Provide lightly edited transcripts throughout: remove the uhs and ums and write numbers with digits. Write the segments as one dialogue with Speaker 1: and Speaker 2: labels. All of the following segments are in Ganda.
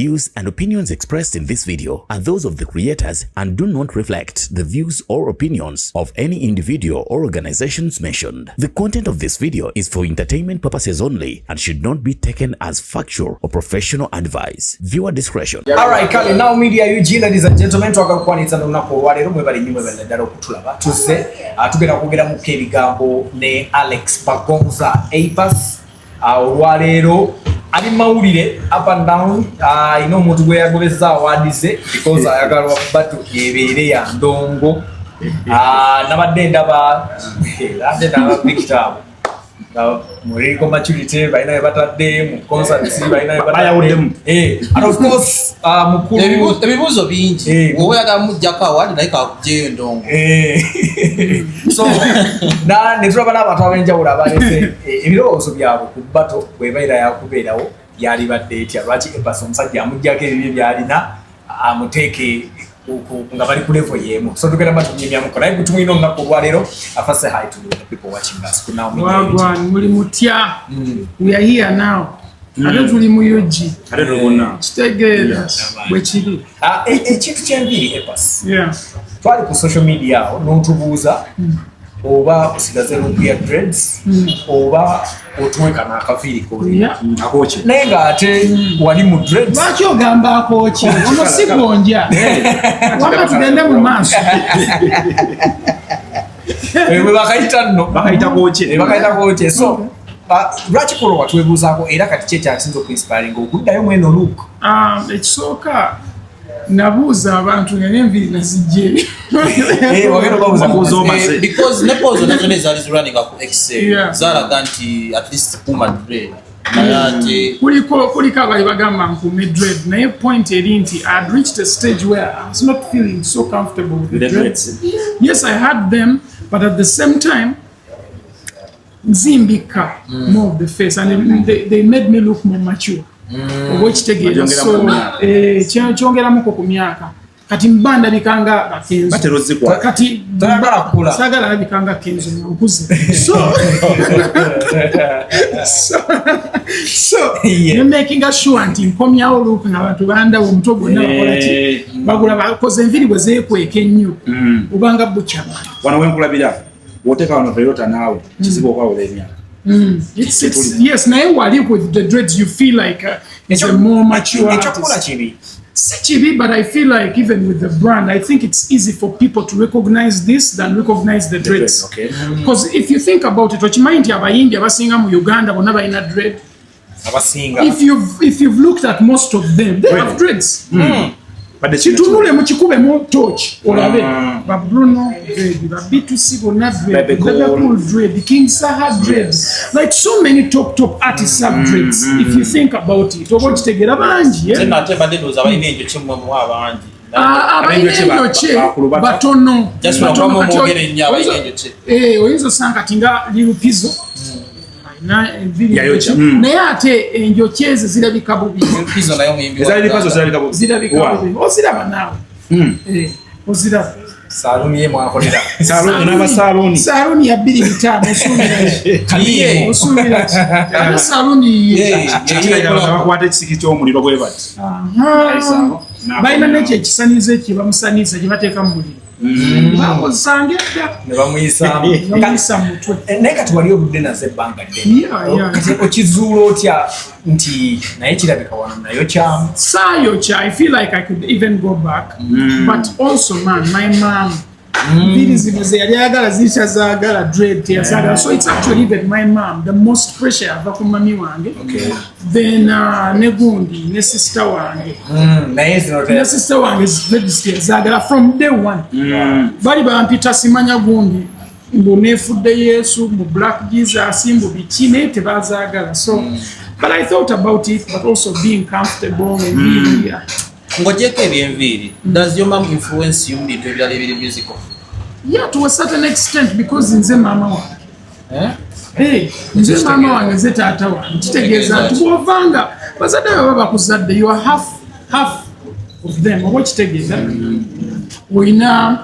Speaker 1: views and opinions expressed in this video are those of the creators and do not reflect the views or opinions of any individual or organizations mentioned. The content of this video is for entertainment purposes only and should not be taken as factual or professional advice. Viewer discretion.
Speaker 2: Alright, Kali, now media UG, ladies and gentlemen, twakakwanitsa nonako walero mwebali nyimwe balendera okutulaba tuze tugenda kugera mu kebigambo ne Alex Bagonza Apass olwaleero ali mawulire up and down ino omuntu gwe yagobeza awadize because ayagala okubatu ebeere ya ndongo nabadde ndaba Victor Muriko maturity baina batadde mu concerts baina batadde and of course mukuru
Speaker 3: ebibuzo bingi wowe yagamujjaka awadi naye kakuje ndongo
Speaker 2: so na netulaba n'abantu abenjawulo abalese ebirowoozo byabwe ku bato bwebaira yakubeerawo yali badde etya lwaki Apass omusajja amujjako ebibye byalina amuteeke nga bali ku level yemu. So tugenda batunyimya muko naye kutumwino olunaku olwaleero afase hi to the people watching us now.
Speaker 4: Wagwan muli mutya we are here now ate tuli mu UG
Speaker 5: ate tubona
Speaker 4: kitegeera bwe kiri
Speaker 2: ekintu ky'enviri Apass twali ku social media awo n'otubuuza oba osigaze lumpia dreads oba otweka n'akaviiri koli
Speaker 5: akoki
Speaker 2: naye ng'ate wali mu dreads
Speaker 4: lwaki ogamba akoki ono si gonja wama tugende mu maaso
Speaker 2: bwe bakayita nno
Speaker 5: bakayita koki
Speaker 2: so lwaki kulo watwebuuzaako era kati kye kyasinza okuinspiringa okuddayo mweno look
Speaker 4: ekisooka nabuuza abantu nga n'enviri nazijje
Speaker 3: because nepozo nazo nezaali zirunning ku excel zalaga nti at least kuma dread
Speaker 4: kuliko abali bagamba nkume dread naye point eri nti I had reached a stage where I was not feeling so comfortable with the dreads. Yes, I had them, but at the same time nzimbika more of the face and they made me look more mature. Obwekitegeera so kyongeramuko ku myaka kati mbanda bikanga Kenzo kati sagala bikanga Kenzo okuze so you're making sure nti nkomyawo look n'abantu banda omuto gonna bakola ki bagula bakoze enviri bwe zeekweka ennyo ubanga bukyama
Speaker 5: wano wenkulabira woteka wano Toyota naawe kizibu okwawula emyaka
Speaker 4: it's yes naye wali with the dreads you feel like it's a more mature artist. But I feel like even with the brand I think it's easy for people to recognize this than recognize the dreads. Because if you think about it wachimaindi abayimbi abasinga mu Uganda bonna balina dread
Speaker 2: abasinga
Speaker 4: if you've looked at most of them they have dreads. Chitunule mchikube mo torch olabe ba Bruno dread ba B2C bonna dread Liverpool dread King Saha dreads like so many top artists have dreads if you think about it obo kitegera banji
Speaker 3: tena teba ndoza bayine enjo kimwe mu abanji
Speaker 4: abayine enjoche batono
Speaker 3: just wakamu mogere nya bayine enjoche
Speaker 4: oyinzo sanga tinga lirupizo na enviri naye ate enjocheze zirabika bubi
Speaker 3: pizo nayo muyimbi
Speaker 4: zirabika bubi oziraba nawe oziraba
Speaker 2: saluni ye mwakolera
Speaker 4: saluni ya 2.5 osumira saluni
Speaker 5: bakwata ekisiki ky'omuliro bwe bati
Speaker 4: bayina nekyo ekisanizo ekyo bamusaniza gye bateeka mu muliro bakosange
Speaker 2: ne bamuyisa
Speaker 4: mutwe
Speaker 2: naye kati wali obudde naze ebbanga ddene kati okizuula otya nti naye kirabika wano nayo kyamu
Speaker 4: saayokya I feel like I could even go back but also man my mom Viri zino ze yali ayagala zisha zaagala dread teyasagala so it's actually even my mom the most pressure ava ku mami wange then ne gundi ne sister wange ne sister wange zaagala from day one bali bampita simanya gundi mbu nefudde Yesu mu Black Jesus mbu bikine tebazaagala so but I thought about it but also being comfortable and being
Speaker 3: ngojeko ebyenviri does your mom influence you into your musical?
Speaker 4: Yeah, to a certain extent because nze mama wange nze mama wange nze taata wange kitegeeza nti bw'ovanga bazadde baba bakuzadde you are half of them oba kitegeeza oyina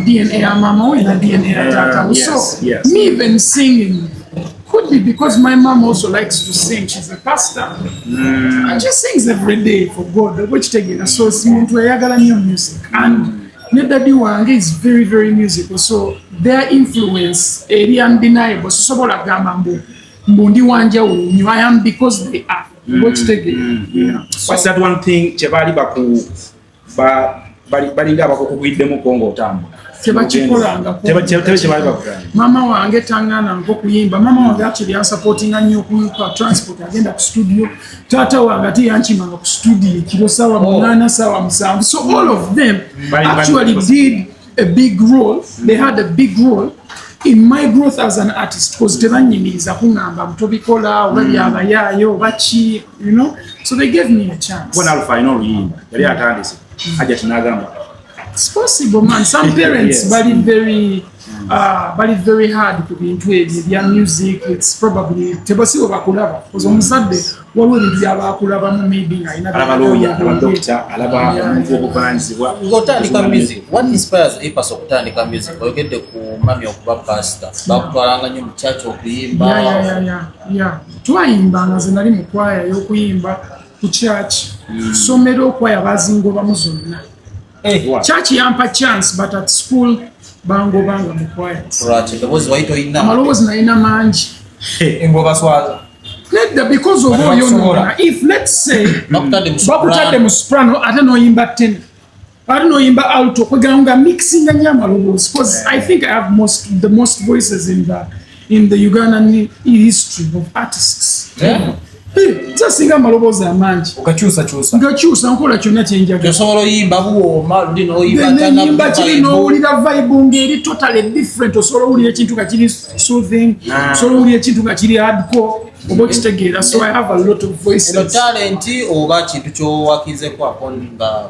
Speaker 4: DNA ya mama oyina DNA ya taata so me even singing could could be because my mom also likes to sing. She's a pastor. And she sings every day for God. Which again, so it's music. And Daddy Wange is very, very musical. So their influence is undeniable. So I am because they are. Which again.
Speaker 5: What's that one thing Chebali balinga bakukubiddemu Kongo tambo?
Speaker 4: Mama wange tangana nko kuyimba. Mama wange actually supporting nnyo kuyipa transport agenda ku studio. Tata wange ati yanchimanga ku studio kilo sawa 8 sawa 7. So all of them actually did a big role. They had a big role in my growth as an artist, because tebanyimiriza kungamba mtobikola oba byabayayo bachi, you know, so they gave me a chance.
Speaker 5: When Alpha I know yimba yali atandise aja tunagamba
Speaker 4: it's possible, man. Some parents
Speaker 5: yes.
Speaker 4: But it's very hard to be into it. Their music, it's probably tebasibo bakulaba because omusade waliwo ebintu byabakulaba mu maybe
Speaker 5: alaba lawyer alaba doctor alaba omuntu okufananyizibwa
Speaker 3: okutandika music. What inspires Apass okutandika music? Oyogedde ku mami okuba pastor bakutwalanga nnyo mu church okuyimba.
Speaker 4: Yeah. Twayimbanga nze nali mu kwaya y'okuyimba ku church. Somero kwaya bazingoba mu zonna. Church yampa chance, but at school bango banga mu choir.
Speaker 3: Right, was white or in
Speaker 4: Amalowozi nalina mangi.
Speaker 2: Engoba swaza.
Speaker 4: Because of all you know, if let's say bakutadde mu soprano ate noyimba tenor, ate noyimba alto, kweganga mixing nnyo amaloboozi, because I think I have the most voices in the Ugandan history of artists. Singa amaloboozi amangi ngakyusa nkola kyonna kyenjagala
Speaker 3: osobola oyimba buwooma luli
Speaker 4: n'oyimba kiri n'owulira vibe ngeri totally different. Osobola owulira ekintu nga kiri soothing, osobola owulira ekintu nga kiri hardcore oba okitegeera. So I have a lot of voices.
Speaker 3: Talent oba kintu kyowakizeko akonga kuyimba.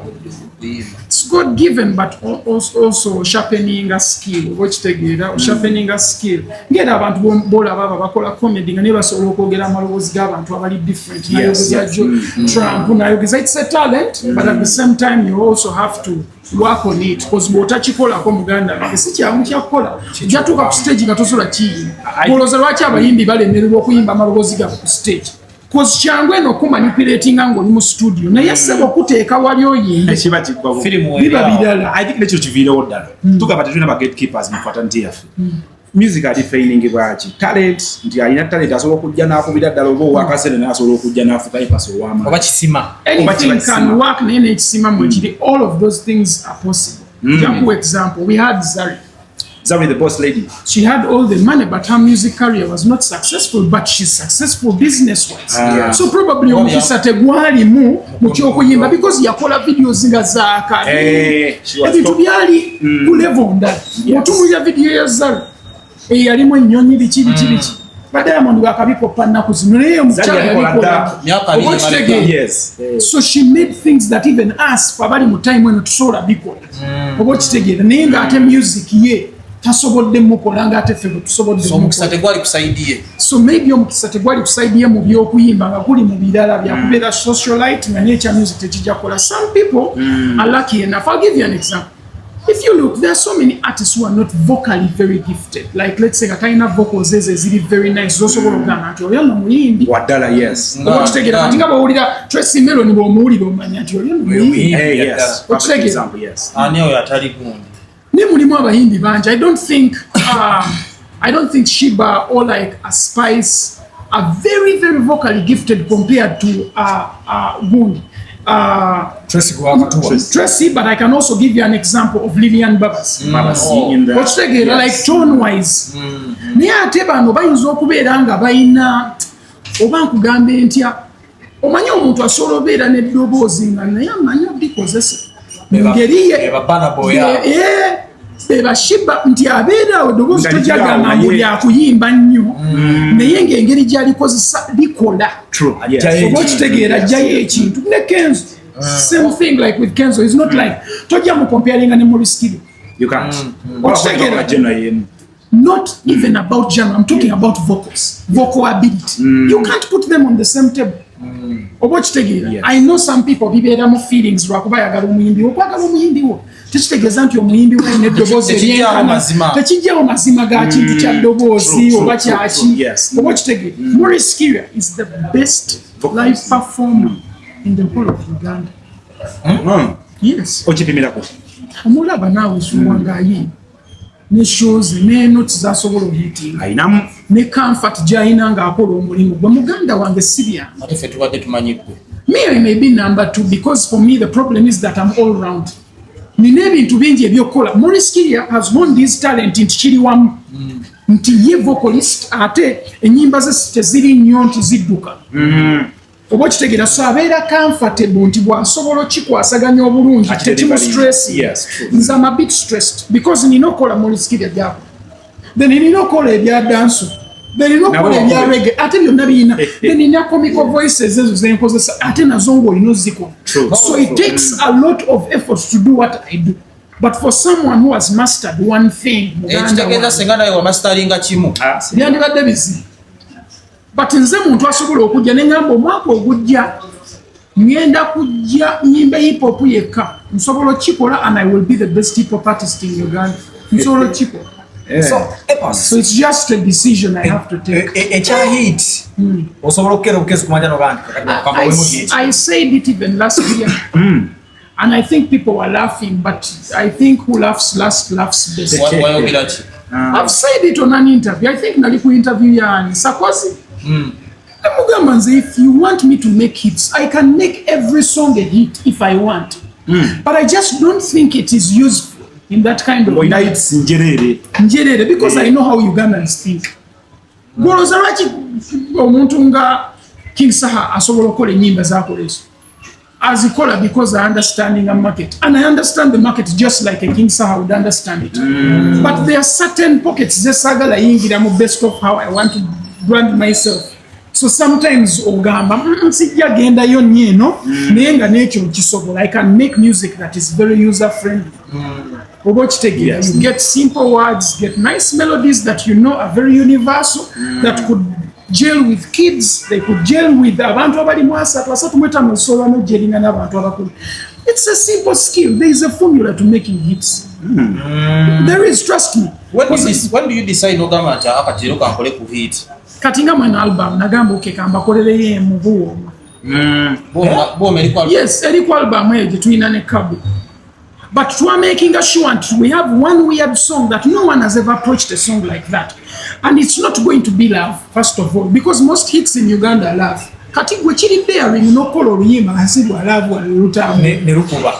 Speaker 4: It's God given, but also sharpening a skill. Oba okitegeera sharpening a skill. Ngera abantu bolaba aba bakola comedy nga ne basobola okwogera amaloboozi g'abantu abali different. Trump nayogeza, it's a talent, but at the same time you also have to work on it, because bw'otakikolako muganda si kyangu kyakukola jatuuka ku stage nga tosobola kiyimba. Olowooza lwaki abayimbi balemererwa okuyimba amaloboozi gaabwe ku stage? Because kyangu eno okumanipulatinga ng'oli mu studio naye sebo okuteeka wali oyimbe biba birala.
Speaker 5: I think nekyo kiviirewo ddala tugamba tetulina ba gatekeepers mu fraternity yaffe. Music adi failing bwaki talent nti alina talent asobola okujja n'akubira ddala oba owakasene naye asobola okujja n'afuka Apass owama
Speaker 2: oba kisima.
Speaker 4: Anything can work naye n'ekisima mwekiri. All of those things are possible. For example, we had Zari
Speaker 5: the boss lady.
Speaker 4: She had all the money, but her music career was not successful, but she's successful business-wise. So probably omukisa tegwalimu mu ky'okuyimba because yakola videos nga zaaka ebintu byali ku level ndala. Otunuulira video ya Zari eyalimu ennyonyi biki but Diamond bakabikopa nnaku zino naye omukyala yalikola. So she made things that even us abali mu time eno tusobola bikola oba okitegeera naye ng'ate music ye tasobodde mukola ng'ate ffe bwe tusobodde mukola. So maybe omukisa tegwali kusaidiye mu by'okuyimba nga guli mu birala byakubeera socialite nga n'ekya music tekijja kukola. Some people are lucky enough. I'll give you an example. If you look, there are so many artists who are not vocally very gifted. Like, let's say, Kataina vocals is really very nice. Also,
Speaker 5: Wadala, yes.
Speaker 4: Tracy Melon,
Speaker 5: yes. Perfect example, yes.
Speaker 4: I don't think Shiba or like a Spice are very, very vocally gifted compared to Gundi. Tracy, but I can also give you an example of Lillian Babas. Like tone wise. Niya teba no bayinza okubeera nga bayina oba nkugambe ntya omanyi omuntu asobola obeera n'eddoboozi nga naye amanyi obikozesa ngeri beba Shiba nti abeera eddoboozi tojagamba ngu lyakuyimba nnyo naye ng'engeri gy'alikozesa likola oba okitegeera ajjayo ekintu ne Kenzo. Same thing like with Kenzo. It's not like tojja mu comparing ne Maurice Kido.
Speaker 5: You can't.
Speaker 4: Not even about genre. I'm talking about vocals, vocal ability. You can't put them on the same table. I know some people bibeera mu feelings lwakuba ayagala omuyimbi wo. tekitegeeza nti omuyimbi we n'eddoboozi tekijjawo mazima ga kintu kya ddoboozi oba kyaki oba kitegeeza Maurice Kirya is the best live performer in the whole of Uganda. Yes.
Speaker 5: Okipimirako
Speaker 4: omulaba naawe suwangayi ne shows ne notes zasobola ohitinga
Speaker 5: ayinamu
Speaker 4: ne comfort gy'alina ng'akola omulimu gwe muganda wange sibya
Speaker 3: ate ffe tubadde tumanyiddwe.
Speaker 4: me I may be number 2 because for me the problem is that I'm all round. Nina ebintu bingi ebyokukola. Maurice Kirya has won this talent nti kiri wamu nti ye vocalist ate ennyimba ze teziri nnyo nti zidduka oba kitegeera so abeera comfortable nti bw'asobola kikwasaganya obulungi tekimu stress. Nze am a bit stressed because nina okukola Maurice Kirya gyako then nina okukola ebya danso then nina okukola ebya reggae ate byonna biyina then nina comical voices ezo zenkozesa ate nazo ng'olina ozikola so it takes a lot of effort to do what I do. But for someone who has mastered one thing,
Speaker 3: ekitegeeza singa nawe wamastaringa kimu
Speaker 4: byandibadde bizibu. But nze muntu asobola okujja ne ngamba omwaka ogujja ngenda kujja nyimba hip hop yekka nsobola okikola and I will be the best hip hop artist in Uganda. Nsobola okikola. So it's just a decision I have to take.
Speaker 2: Ekya hit osobola okukera obukezi kumanja n'ogandi
Speaker 4: I said it even last year. And I think people were laughing, but I think who laughs last laughs best. I've said it on an interview. I think Naliku interview yani Kyakozze. If you want me to make hits, I can make every song a hit if I want. But I just don't think it is useful in that kind of way. Because I know how Ugandans think. Omuntu nga King Saha asobola okukola ennyimba z'akoleso. As a caller because I understanding a market and I understand the market just like a King Saha would understand it. But there are certain pockets the saga la yingira best of how I want to brand myself. So sometimes ogamba sijja genda yo nyeno nenga nekyo kisobola. I can make music that is very user friendly. You get simple words, get nice melodies that you know are very universal that could gel with kids, they could gel with abantu abali mwasatu asatu mweta musola no gelinga n'abantu abakulu. It's a simple skill. There is a formula to making hits. There is, trust me.
Speaker 3: When do you decide ogamba nti akatiro kankole ku hit?
Speaker 4: Kati nga mwena album nagamba okekamba kolere mu buwoma. Yes, eriko album eyo tulina ne Kabu. But we are making assurance we have one weird song that no one has ever approached a song like that. And it's not going to be love, first of all, because most hits in Uganda are love. Kati gwe kiri daring n'okola oluyimba nga si lwa love walulutamu.
Speaker 2: Ne lukuba.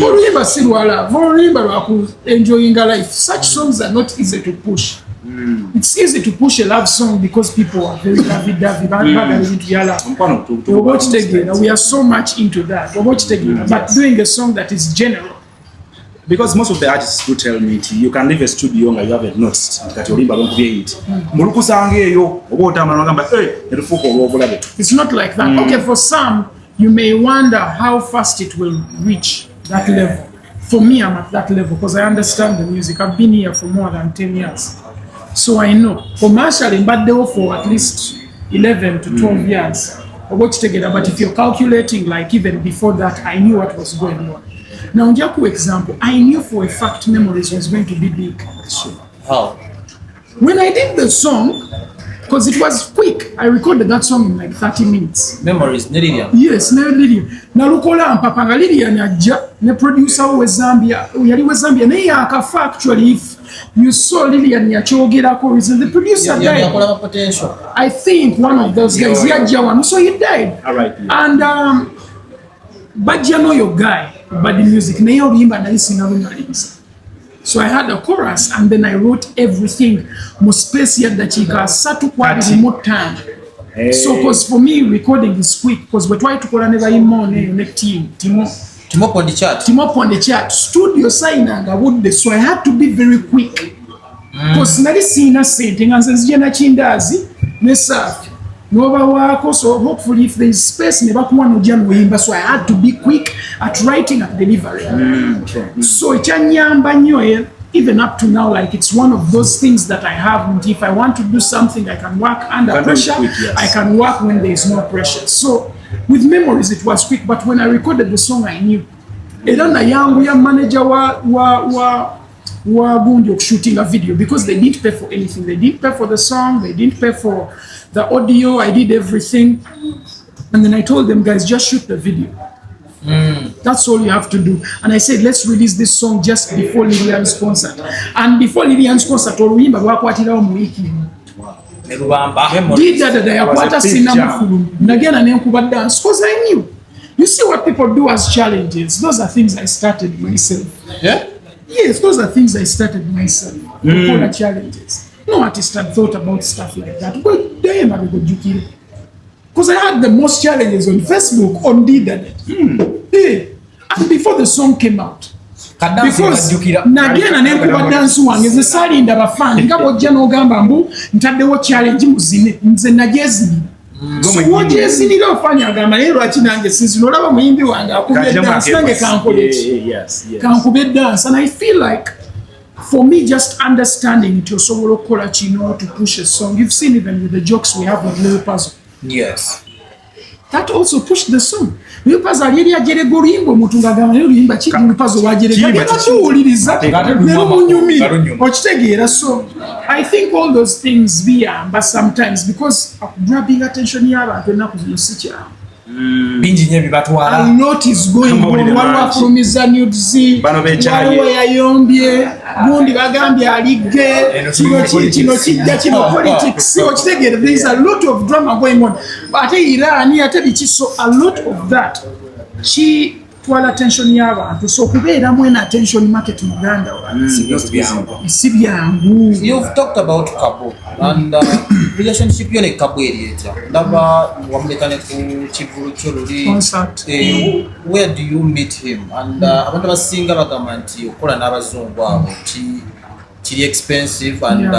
Speaker 4: Oluyimba si lwa love, oluyimba lwa ku enjoying a life. Such songs are not easy to push. It's easy to push a love song because people are very lovey-dovey. We are so much into that. But doing a song that is general.
Speaker 5: Because most of the artists do tell me you can leave a studio and you haven't noticed that you're going to be it.
Speaker 4: It's not like that. Okay, for some, you may wonder how fast it will reach that level. For me, I'm at that level because I understand the music. I've been here for more than 10 years. So I know. Commercially, but they were for at least 11 to 12 years. But if you're calculating, like even before that, I knew what was going on. Now, for example, I knew for a fact Memories was going to be big.
Speaker 3: How?
Speaker 4: When I did the song, because it was quick, I recorded that song in like 30 minutes.
Speaker 3: Memories, Lilian?
Speaker 4: Yes, Lilian. Now, Lukola and Papa Lilian, the producer was Zambia. Yali was Zambia. Actually, if you saw Lilian Yachogera, the producer died. I think one of those guys, so he died.
Speaker 5: All right.
Speaker 4: And, but you know your guy. But the music, so I had a chorus and then I wrote everything. So because for me recording is quick because we try to call another team. Timo
Speaker 3: on the chat.
Speaker 4: Timo on the chat. Studio sign and I would so I had to be very quick. Because nali sina setting and since jena chindazi nesa. So hopefully if there is space, so I had to be quick at writing and delivery. So even up to now, like it's one of those things that I have. And if I want to do something, I can work under pressure. Quick, yes. I can work when there is no pressure. So with Memories, it was quick. But when I recorded the song, I knew era na yangu ya manager wa Gundi okushooting a video because they didn't pay for anything. They didn't pay for the song, they didn't pay for the audio, I did everything. And then I told them, guys, just shoot the video. That's all you have to do. And I said, let's release this song just before Lilian's concert. And before Lilian's concert, oluyimba lwakwatirawo mu wiki didada yakwata sinamufulu nagenda nenkuba dance because I knew. You see what people do as challenges. Those are things I started myself.
Speaker 3: Yeah?
Speaker 4: Yes, those are things I started myself. Call challenges. No artist had thought about stuff like that. But damn, I would do it. Because I had the most challenges on Facebook, on the internet. Yeah. And before the song came out. Because nagenda nenkuba dance wange nze salinda bafani nga bojja n'ogamba mbu ntaddewo challenge muzine nze najezinira wojezinira ofanya agamba naye lwaki nange sinzino olaba muyimbi wange akubye dance nange kankube dance. And I feel like for me just understanding it osobola okukola kino to push a song. You've seen even with the jokes we have with Lil Puzzle.
Speaker 2: Yes.
Speaker 4: That also pushed the song. Lil Puzzle yali ajerega oluyimba omuntu ng'agamba naye oluyimba ki Lil Puzzle wajerega agenda tuwuliriza nero munyumira okitegeera. So I think all those things biyamba sometimes because grabbing attention y'abantu ennaku zino si kyamu.
Speaker 2: Bingi nnyo bibatwala.
Speaker 4: A lot is going on. Waliwo afulumiza nudes, waliwo yayombye, gundi bagambye aligge, kino kijja kino politics. Okitegeera there is a lot of drama going on. Ate Iran ate biki, so a lot of that kitwala attention y'abantu. So kubeeramu ena attention market mu Uganda si byangu.
Speaker 3: You've talked about Kabu and relationship yo ne Kabu erieta. Ndaba wamulekane ku Kivulu Kyoluli
Speaker 4: concert.
Speaker 3: Where do you meet him? And abantu basinga bagamba nti okola n'abazungu abo kiri expensive and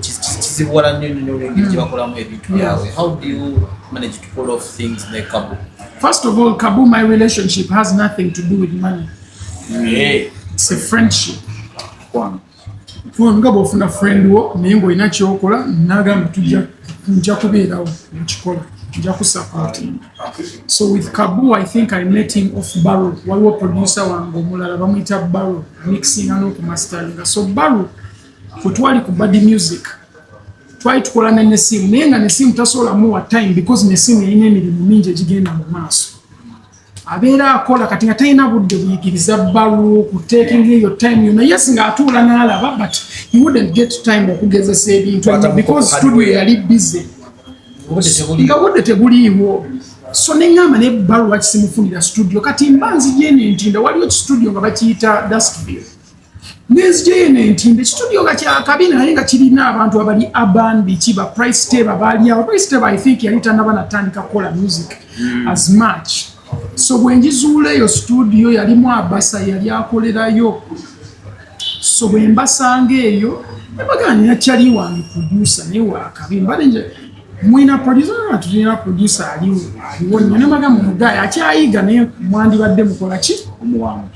Speaker 3: kizibuwala nnyo olw'engeri gye bakolamu ebintu byabwe. How do you manage to pull off things like Kabu?
Speaker 4: First of all, Kabu, my relationship has nothing to do with money. It's a friendship. Nga bw'ofuna friend wo naye ng'olina ky'okola n'agamba tujja kubeerawo mukikola nja kusupporting. So with Kabu, I think I met him off Barrow. Waliwo producer wange omulala bamuyita Barrow, mixing n'okumasteringa. So Barrow kwe twali ku Bad Music twali tukola n'essimu naye nga n'essimu tasobola muwa time because n'essimu yalina emirimu mingi egigenda mu maaso. Abeera akola kati nga talina budde buyigiriza Barrow kuteekinga eyo time yonna. Yes, ng'atuula n'alaba but he wouldn't get time okugezesa ebintu because studio yali busy. Nga budde tebuliiwo. So neŋŋamba ne Barrow wakisimufunira studio kati mba nzijene ntinda waliwo studio nga bakiyita Dustville. Nenzijene ntinda studio nga kyakabina naye nga kirina abantu abali urban biki ba Price Table baali awo. Price Table I think yali tannaba natandika kukola music as much. So bwe ngizuula eyo studio yalimu Abasa yali akolerayo. So bwe mbasanga eyo nebagana yakyali wange producer naye wakabi mbale nje mwina producer tulina producer aliwo nnyo nebagamba omugaye akyayiga naye mwandibadde mukola ki omuwamu.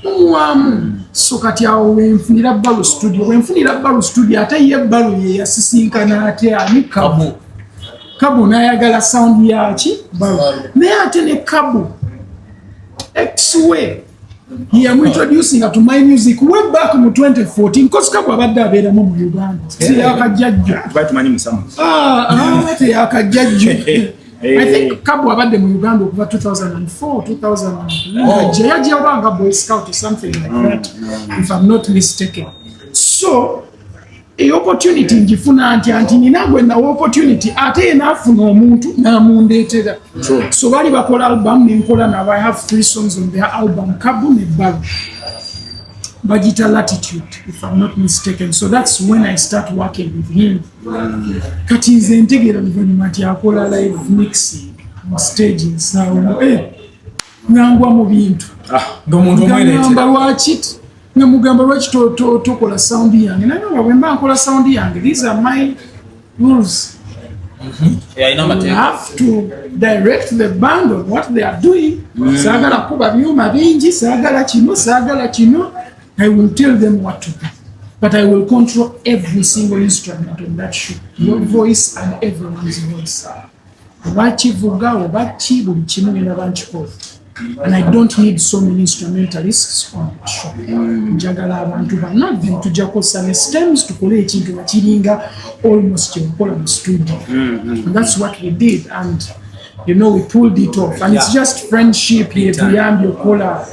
Speaker 4: So kati awo wenfunira Barrow studio ate ye Barrow ye yasisinkana ate ani Kabu n'ayagala sound yaki Barrow naye ate ne Kabu X-Way he am introducing to my music way back in 2014 because Kabu abadde abeeramu mu Uganda yakajjajjo
Speaker 5: batumanyi musamu
Speaker 4: yakajjajjo. I think Kabu abadde mu Uganda okuva 2004 yajja obanga Boy Scout or something like that if I'm not mistaken. So a opportunity njifuna anti ninagwe na opportunity ate enafuna omuntu namundeetera. So bali bakola album nenkola na I have 3 songs on their album Kabu ne Barrow bagita Latitude if I'm not mistaken. So that's when I start working with him. Kati nze ntegeera luvannyuma nti akola live mixing on stage sound ngangwa mu bintu
Speaker 2: ng'omuntu omwereetera
Speaker 4: lwaki Mugamba lwaki tokola sound yange naye bwe mba nkola sound yange these are my rules.
Speaker 3: Yeah,
Speaker 4: you have to direct the band on what they are doing. Saagala kuba byuma bingi, saagala kino. I will tell them what to do. But I will control every single instrument on that show. Your voice and everyone's voice. Bakivuga oba ki buli kimu ngenda bankikola. and I don't need so many instrumentalists on the show. Njagala abantu bana then tujja kukosa ne stems tukole ekintu bakiringa almost kyekola mu studio. And that's what we did, and you know, we pulled it off, and it's just friendship here to Yambi Okola.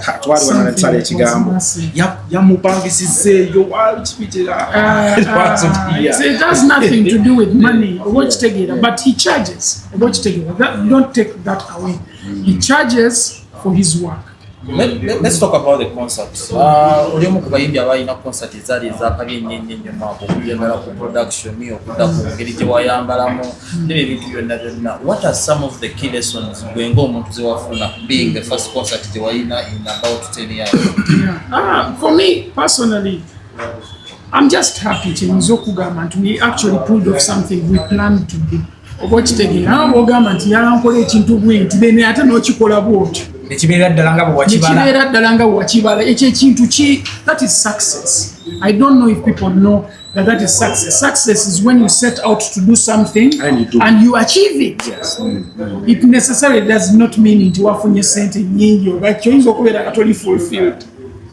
Speaker 4: It has nothing to do with money. Watch together, but he charges. Watch together. Don't take that away. He charges for his work.
Speaker 3: Let's talk about the concerts. Olimu kubayimbi abayina concert ezali ezakali ennyo mako kuyambala ku production yo kuda ku ngeri gye wayambalamu n'ebintu byonna. What are some of the key lessons gwenga omuntu ze wafuna being the first concert gye wayina in about 10 years?
Speaker 4: For me personally, I'm just happy to kugamba nti we actually pulled off something we planned to do. Obokitegera abogamba nti yalankola ekintu bwenti bene ate n'okikola bwotyo.
Speaker 2: Nekibeera ddala nga bwe wakibala.
Speaker 4: Ekyo ekintu ki, that is success. I don't know if people know that is success. Success is when you set out to do something and you achieve it.
Speaker 5: Yes.
Speaker 4: It necessarily does not mean nti wafunye sente nyingi oba kyoyinza okubeera katoli fulfilled.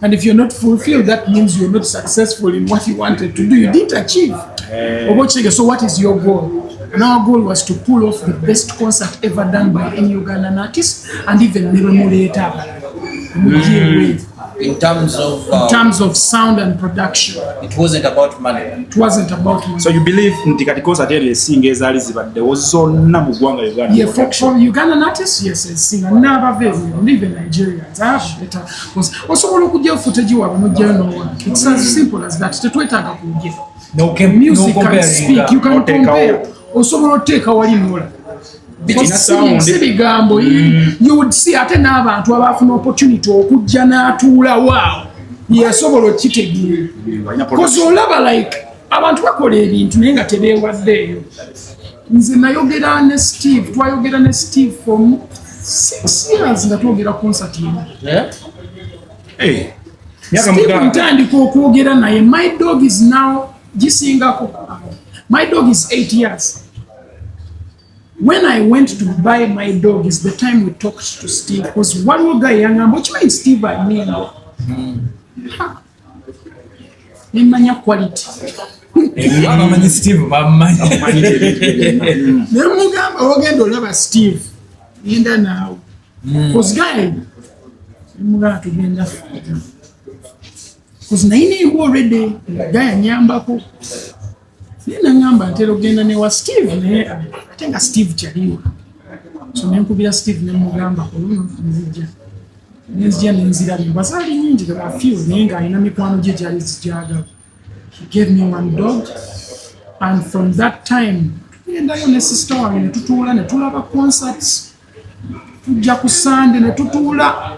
Speaker 4: And if you're not fulfilled, that means you're not successful in what you wanted to do. You didn't achieve. So what is your goal? And our goal was to pull off the best concert ever done by any Ugandan artist, and even later.
Speaker 3: In
Speaker 4: terms of sound and production.
Speaker 3: It wasn't about money.
Speaker 4: It wasn't about money.
Speaker 5: So you believe nti kati concert eri esinga ezaali zibaddewo zonna mu ggwanga Uganda?
Speaker 4: Yeah, for Ugandan artists, yes, esinga n'abaveevu, even Nigerians. I have better. Osobola okujja footage waabwe n'ojjayo n'owa. It's as simple as that. Tetwetaaga kujja. Music can speak. You can compare. Osobola oteeka wali nola. Bigambo, you would see ate n'abantu abafuna opportunity okujja n'atuula waawo yasobola okitegeera. Because olaba like abantu bakola ebintu naye nga tebeewaddeeyo. Nze nayogera ne Steve, twayogera ne Steve for 6 years nga twogera concert eno. Steve ntandika okwogera naye. My dog is now gisingako. My dog is 8 years. When I went to buy my dog is the time we talked to Steve, because one guy young, which means Steve I mean. Nimanya quality.
Speaker 2: Mama Steve, mama.
Speaker 4: Nemugamba ogendo laba Steve. Yenda now. Because guy nemugamba tugenda. Because naine already guy nyambako. Nina ngamba ntero genda ne wa Steve ne atenga Steve chaliwa. So nenkubira Steve ne mugamba oluno nzija nenzira mbasali nyingi ga feel nenga ina mikwano gye jali zijaga. He gave me one dog, and from that time ndayo ne sister wange ne tutula ne tulaba concerts. Tujja ku Sunday ne tutula.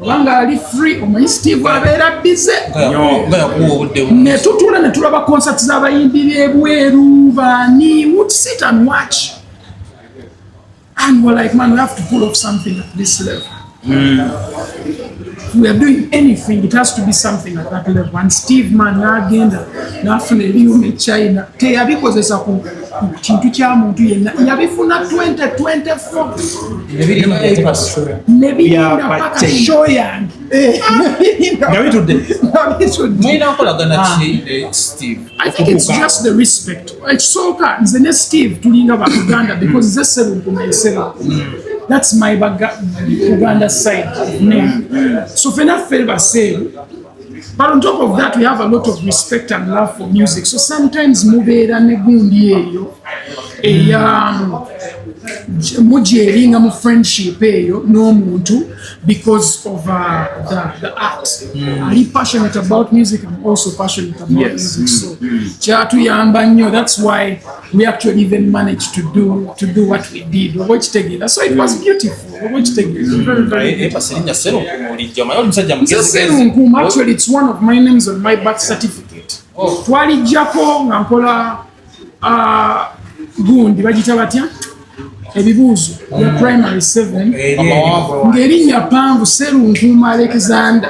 Speaker 4: Wanga ali free omanyi Steve abeera busy ne tutula ne tulaba concerts z'abayimbi ebweru bani would sit and watch, and we're like, man, we have to pull off something at this level. If we are doing anything, it has to be something at that level. And Steve man n'agenda n'afuna ebyuma e China teyabikozesa ku kintu kya muntu yenna, yabifuna 2024 nebirinda paka show yange. I think it's just the respect. Ekisooka nze ne Steve tulinga ba Uganda because nze Serunkuma. That's my Uganda side. So fena say, but on top of that, we have a lot of respect and love for music. So sometimes mubeera ne gundi eyo mujeringa mu friendship eyo n'omuntu because of the art. Are you passionate about music? I'm also passionate about music. So kyatuyamba nnyo. That's why we actually even managed to do what we did. So it was beautiful. Very Serunkuma, actually it's one of my names on my birth certificate. Twalijjako nga nkola gundi bagita batya ebibuuzo ya primary 7 ng'erinnya panvu Serunkuma Alexander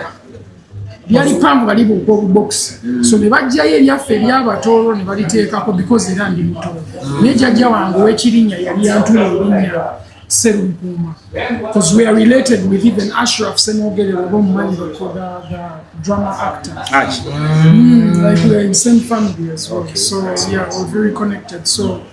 Speaker 4: yali panvu bali buko box. So ne bajjayo eryaffe ery'abatoolo ne baliteekako because era ndi muto. Ne jjajja wange w'ekirinnya yali yantula erinnya Serumpuma, because we are related with even Ashraf Senogere, the drama actor. Like we are in the same family as well. So yeah, we're very connected. So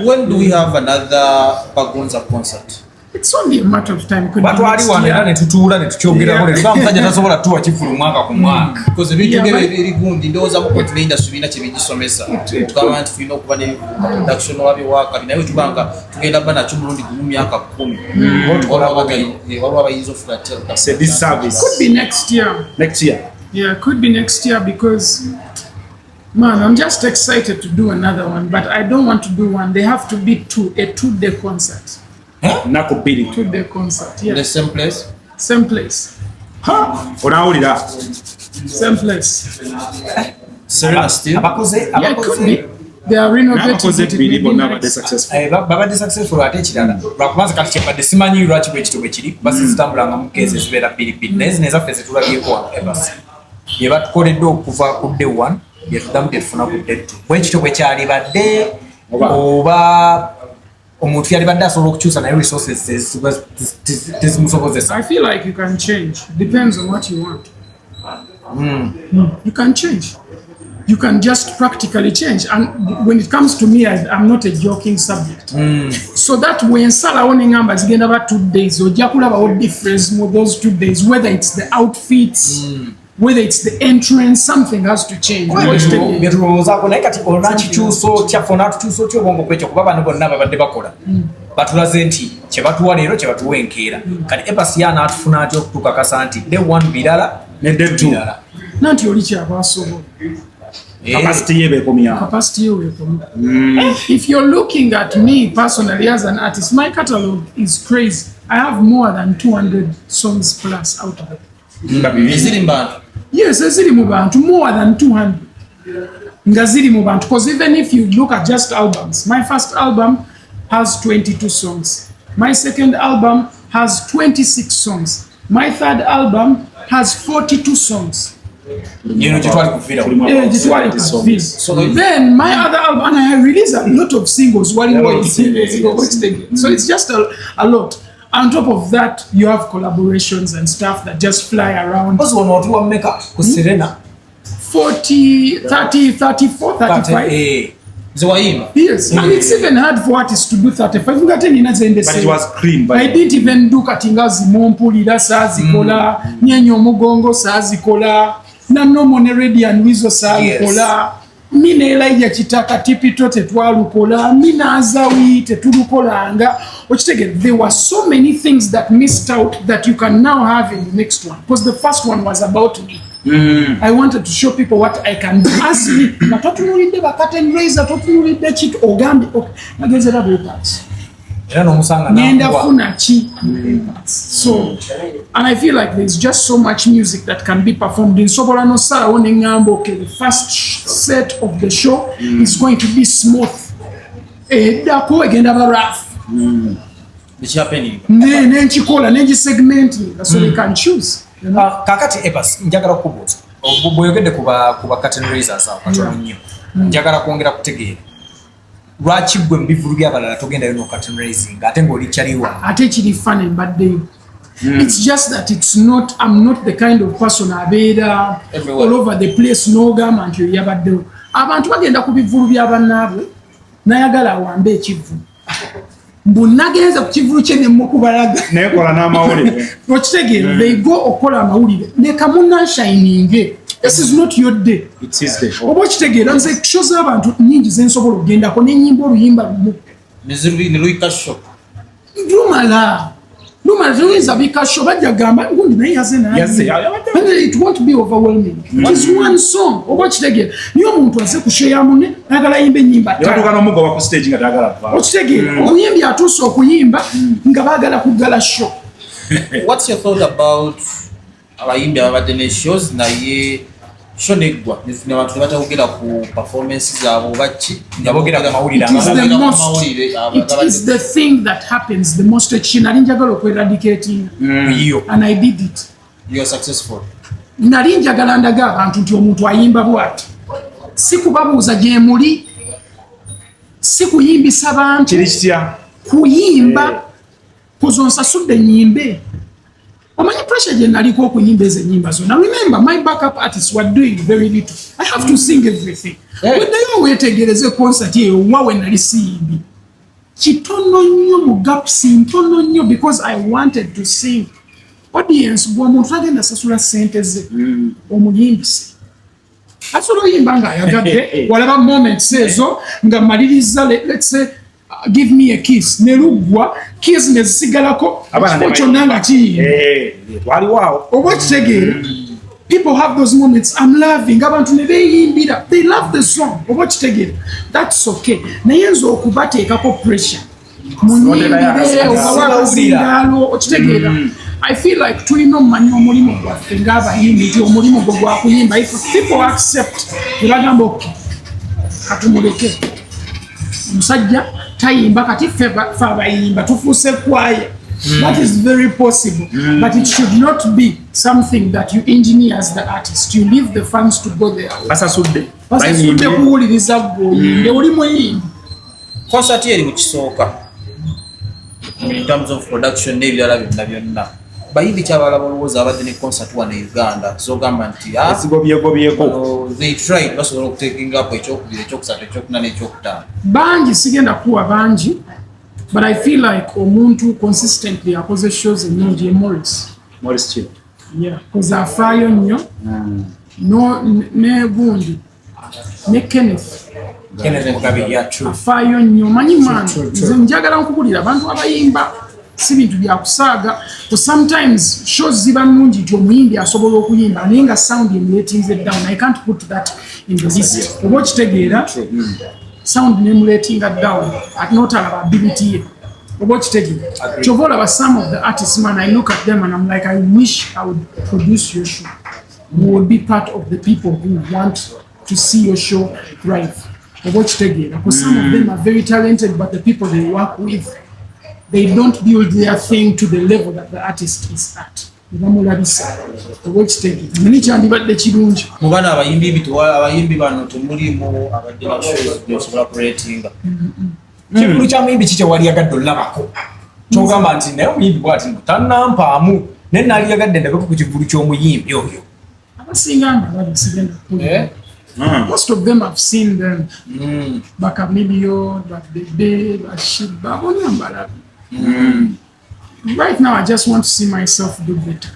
Speaker 3: when do we have another Bagonza concert?
Speaker 4: It's only a matter of time. Could be
Speaker 2: Watu
Speaker 4: next
Speaker 2: wali
Speaker 4: year.
Speaker 2: wanena netutuula netukyogera ko ne bamufanya tasobola tuwa kifulu mwaka ku mwaka.
Speaker 3: Because ebintu biri gundi ndoza mu continent industry bina kibijisomesa. Tukaba nti tulina okuba ne production wabi waka binayo tubanga tugenda bana chumulundi ku myaka 10. Waliwo abayinza ofuga tell.
Speaker 5: Say this service.
Speaker 4: Could be next year.
Speaker 5: Next year.
Speaker 4: Yeah, could be next year because, man, I'm just excited to do another one, but I don't want to do one. They have to be a 2-day concert.
Speaker 5: Nako bili.
Speaker 4: 2-day concert, yeah.
Speaker 3: The same place?
Speaker 4: Same place.
Speaker 5: Onawulira.
Speaker 4: Same place.
Speaker 3: Serena still?
Speaker 2: Abakoze
Speaker 4: Yeah, it could be. They are renovating it. It may be
Speaker 5: Babadde
Speaker 4: nice.
Speaker 5: successful.
Speaker 2: babadde successful ate ekirala lwakubanza kati kyebadde simanyi lwaki bwekitibwe kiri basi zitambulanga mu keezi ezibeera bbiri naye zino ezaffe zetulabyeko wano ebasi bye batukoledde okuva ku day 1 byetuddamu byetufuna ku day 2 bwekityo bwe kyalibadde oba omuntu yalibadde asobola okukyusa naye resources tezimusobozesa.
Speaker 4: I feel like you can change. Depends on what you want. You can change. You can just practically change. And when it comes to me, I'm not a joking subject. So that when Sarah owning numbers again about 2 days, or Jakula about difference more those 2 days, whether it's the outfits, whether it's the entrance, something has to change.
Speaker 2: byetulowoozaako naye kati olina kikyuso kyaffe onatukyusa otya obwongo kwekyo kuba bano bonna babadde bakola batulaze nti kyebatuwa leero kyebatuwa enkeera kati epasi anaatufuna atya okutukakasa nti day 1 birala
Speaker 5: Ne day 2.
Speaker 2: birala
Speaker 4: Nanti oli kyabasobola.
Speaker 5: Capacity yebe komya.
Speaker 4: Capacity you. If you're looking at me personally as an artist, my catalog is crazy. I have more than 200 songs plus out of it.
Speaker 3: Eziri mbantu?
Speaker 4: Yes, eziri mu bantu, more than 200. Nga ziri mu bantu, because even if you look at just albums, my first album has 22 songs. My second album has 26 songs. My third album has 42 songs.
Speaker 2: yino gyetwali kuviira
Speaker 4: Then my other album, and I release a lot of singles. So it's just a lot. On top of that, you have collaborations and stuff that just fly around.
Speaker 2: mpozi wano otuwa mmeka ku Serena
Speaker 4: 40, 30, 34, 35.
Speaker 3: Zewayimba?
Speaker 4: Yes, and it's even hard for artists to do 35.
Speaker 5: But it was clean.
Speaker 4: I didn't even do katinga zimompulira saazikola, nyenyo omugongo saazikola, nannomo ne Radiant Wizo saazikola, mina Elijah Kitaka tipito tetwalukola, mina Azawi tetulukolanga. There were so many things that missed out that you can now have in the next one. Because the first one was about me. I wanted to show people what I can do. Ask me, natotunulidde bakateni razor, totunulidde kit ogambi, nagezera breakouts.
Speaker 2: era n'omusanga
Speaker 4: Ngenda funa chi. So, and I feel like there's just so much music that can be performed in Sobola no Sara Onengambo. Okay, the first set of the show is going to be smooth. Dako egenda ba rough.
Speaker 3: It's happening.
Speaker 4: Nenchikola, nenji segmenting, so they can choose.
Speaker 2: kakati Apass njagala kubuuza bw'oyogedde ku ba curtain raisers awo katono nnyo njagala kwongera kutegeera lwaki gwe mu bivulu by'abalala togendayo no curtain raising ate ng'oli kyaliwa
Speaker 4: Ate kiri fun embadde. It's just that I'm not the kind of person abeera all over the place n'ogamba nti oyo yabaddewo. Abantu bagenda ku bivulu by'abannaabwe nayagala awambe ekivulu. Mbunagenza ku kivulu kye ne mukubalaga.
Speaker 5: Nekola n'amawulire.
Speaker 4: Okitegeera, they go okola amawulire. Ne kamuna shining. This is not your day.
Speaker 5: It's his day.
Speaker 4: Oba okitegeera nze show z'abantu nnyingi ze nsobola okugendako n'ennyimba oluyimba lumu.
Speaker 3: Ne Luika Shop.
Speaker 4: Lumala tuyinza bikasho bajja gamba gundi naye yaze naye. And it won't be overwhelming. It is one song. Oba okitegeera niyo omuntu aze ku show ya munne ayagala yimba ennyimba ttaano.
Speaker 5: Yatuuka n'omugoba ku stage nga tayagala kuva.
Speaker 4: Okitegeera omuyimbi atuuse okuyimba nga baagala kuggala show.
Speaker 3: What's your thought about abayimbi ababadde ne shows naye show neggwa ne abantu tebatawogera ku performances zaabwe oba ki
Speaker 2: nga boogera ku mawulire
Speaker 4: It is the thing that happens the most. Nali njagala okweradicating and I did it.
Speaker 3: You are successful.
Speaker 4: Nali njagala ndaga abantu nti omuntu ayimba bw'ati. Si kubabuuza gye muli, si kuyimbisa bantu.
Speaker 5: Kiri kitya?
Speaker 4: Kuyimba kozo nsasudde nyimbe omanyi pressure gye naliko okunyimba ezo ennyimba zonna. Remember my backup artists were doing very little. I have to sing everything. Weddeyo weetegereze concert eyo wa we nali siyimbi kitono nnyo mu gaps ntono nnyo because I wanted to sing. Audience bw'omuntu agenda sasula ssente ze omuyimbisi asobola oyimba ng'ayagadde walaba moments ezo nga maliriza let's say give me a kiss ne luggwa kiss ne zisigalako ekifo kyonna nga kiyimba oba kitegeera. People have those moments. I'm loving. Abantu ne beeyimbira. They love the song. Oba kitegeera. That's okay. Naye nze okubateekako pressure. Munyimbire obawaazingalo okitegeera. I feel like tulina omumanyi omulimu gwaffe ng'abayimbi nti omulimu gwe gwa kuyimba. If people accept ne bagamba okay katumuleke omusajja tayimba kati ffe abayimba tufuuse kwaya. That is very possible, but it should not be something that you engineer as the artist. You leave the fans to go there.
Speaker 5: Basasudde
Speaker 4: kuwuliriza gwoyimbe oli muyimbi.
Speaker 3: Concert eri mu kisooka in terms of production n'ebirala byonna byonna bayimbi kyabala balowooza abadde ne concert wano e Uganda zogamba nti
Speaker 5: zigobyegobyeko
Speaker 3: they tried basobola okutekingapo ekyokubiri ekyokusatu ekyokuna n'ekyokutaano
Speaker 4: bangi sigenda kuwa bangi. But I feel like omuntu consistently akoze shows ennungi e Morris
Speaker 5: Chill.
Speaker 4: Yeah, because afaayo nnyo no ne gundi ne Kenneth afaayo nnyo manyi man nze njagala nkubulira abantu abayimba si bintu bya kusaaga. Sometimes shows ziba nnungi nti omuyimbi asobola okuyimba naye nga sound emuletinze down. I can't put that in the list. Oba okitegeera sound nemuletinga down at not our ability ye. Oba okitegeera kyova olaba some of the artists man I look at them and I'm like I wish I would produce your show. You would be part of the people who want to see your show thrive. Oba okitegeera because some of them are very talented but the people they work with they don't build their thing to the level that the artist is at. Bamulabisa oba okitegeera nani kyandibadde kirungi
Speaker 3: mu bana abayimbi bano temulimu abadde ba shows byosobola kuretinga.
Speaker 2: Kikulu kya muyimbi kikye wali yagadde olabako kyogamba nti naye omuyimbi bwati tannampaamu naye naali yagadde ndabeko ku kivulu ky'omuyimbi oyo
Speaker 4: abasinga mbalaba sigenda kukulira. Most of them I've seen them. Bakamilio, Bakbebe, Bashiba, bonna mbalabi. Right now I just want to see myself do better.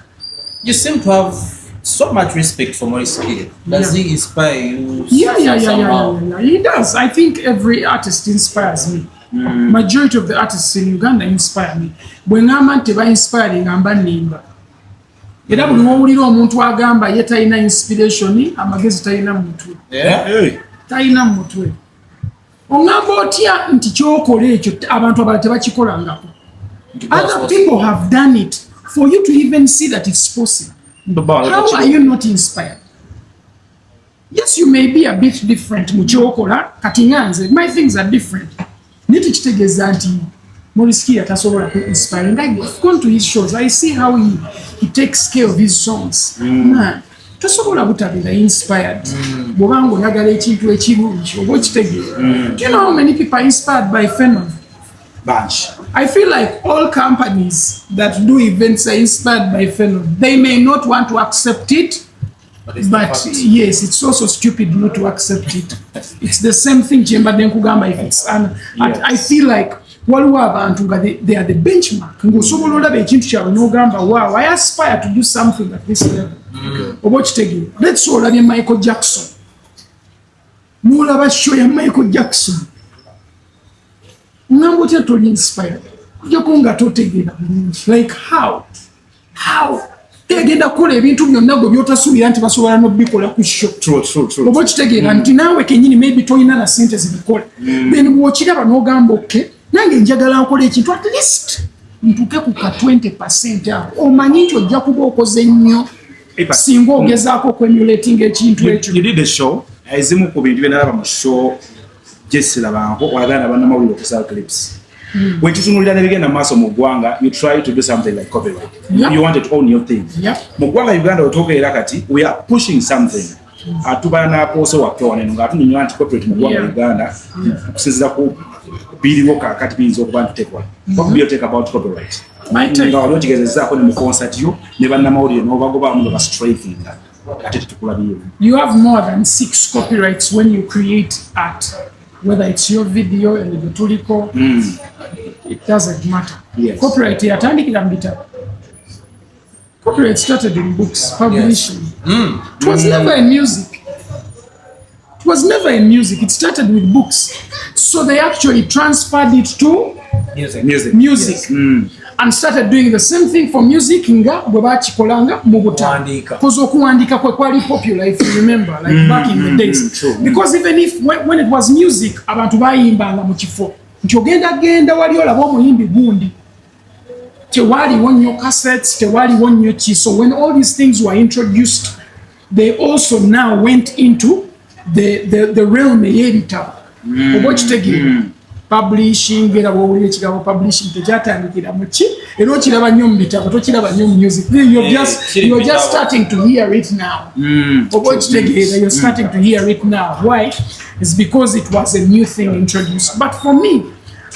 Speaker 3: You seem to have so much respect for Morris Kid. Does he inspire you?
Speaker 4: Yeah. He does. I think every artist inspires me. Majority of the artists in Uganda inspire me. When I'm inspiring, I'm nimba. Era buli wowulira omuntu agamba ye talina inspiration amagezi talina mu mutwe. Talina mu mutwe. Ongamba otya nti kyokola ekyo abantu abalala tebakikolangako. Other people have done it for you to even see that it's possible. How are you not inspired? Yes, you may be a bit different mu kyokola kati nganze my things are different. Niti kitegeeza nti Morris Kid atasobola ku inspiring. I've gone to his shows. I see how he takes care of his songs. Man, tosobola butabeera inspired. Bw'obanga oyagala ekintu ekirungi oba okitegeera. Do you know how many people are inspired by Phenom?
Speaker 5: Bunch.
Speaker 4: I feel like all companies that do events are inspired by Phenom. They may not want to accept it, but yes, it's also stupid not to accept it. It's the same thing Jemba Denkugamba if it's I feel like waliwo abantu nga they are the benchmark ng'osobola olaba ekintu kyabwe n'ogamba wow I aspire to do something at this level. Oba okitegeera let's olabye Michael Jackson n'olaba show ya Michael Jackson ngamba otya toli inspired kujjako nga totegeera bulungi like how tegenda kukola ebintu byonna gwe byotasuubira nti basobola n'obikola ku show. Oba okitegeera nti naawe kennyini maybe tolina na sente zibikola then bw'okiraba n'ogamba okay nange njagala nkola ekintu at least ntuuke ku ka 20% awo omanyi nti ojja kuba okoze nnyo singa ogezaako okwemulating ekintu ekyo.
Speaker 5: You did the show ezimu ku bintu byenalaba mu show gyesirabanko waganda bannamawulire okusala clips bwekitunuulira nebigenda maaso mu ggwanga you try to do something like copyright. You want to own your thing. Mu ggwanga Uganda otuukeera kati we are pushing something atubala n'apooso waffe waneno ng'atunyonyola nti copyright mu ggwanga Uganda okusinziira ku biriwo kakati biyinza okuba ntutekwa. What do you take about copyright?
Speaker 4: My take.
Speaker 5: nga wali okigezezaako ne mu concert yo ne bannamawulire n'obagobaamu ne bastraikinga ate tetukulabyewo.
Speaker 4: You have more than 6 copyrights when you create art, whether it's your video and the tuliko. It doesn't matter.
Speaker 5: Yes.
Speaker 4: Copyright yatandikira mu bitabo. Copyright started in books, publishing. It was never in music. It was never in music. It started with books. So they actually transferred it to music.
Speaker 5: Yes.
Speaker 4: And started doing the same thing for music nga bwe bakikolanga mu butandika. Because okuwandika kwe kwali popular, if you remember, like back in the days.
Speaker 5: True.
Speaker 4: Because even if when it was music, abantu bayimbanga mu kifo. Nti ogenda wali olaba omuyimbi gundi. Tewaliwo nnyo cassettes, tewaliwo nnyo ki. So when all these things were introduced, they also now went into the realm ey'ebitabo. Oba okitegeera. Publishing, era bw'owulira ekigambo publishing tekyatandikira mu ki, era okiraba nnyo mu bitabo, tokiraba nnyo mu music. You're just starting to hear it now. Oba okitegeera, you're starting to hear it now. Why? It's because it was a new thing introduced. But for me,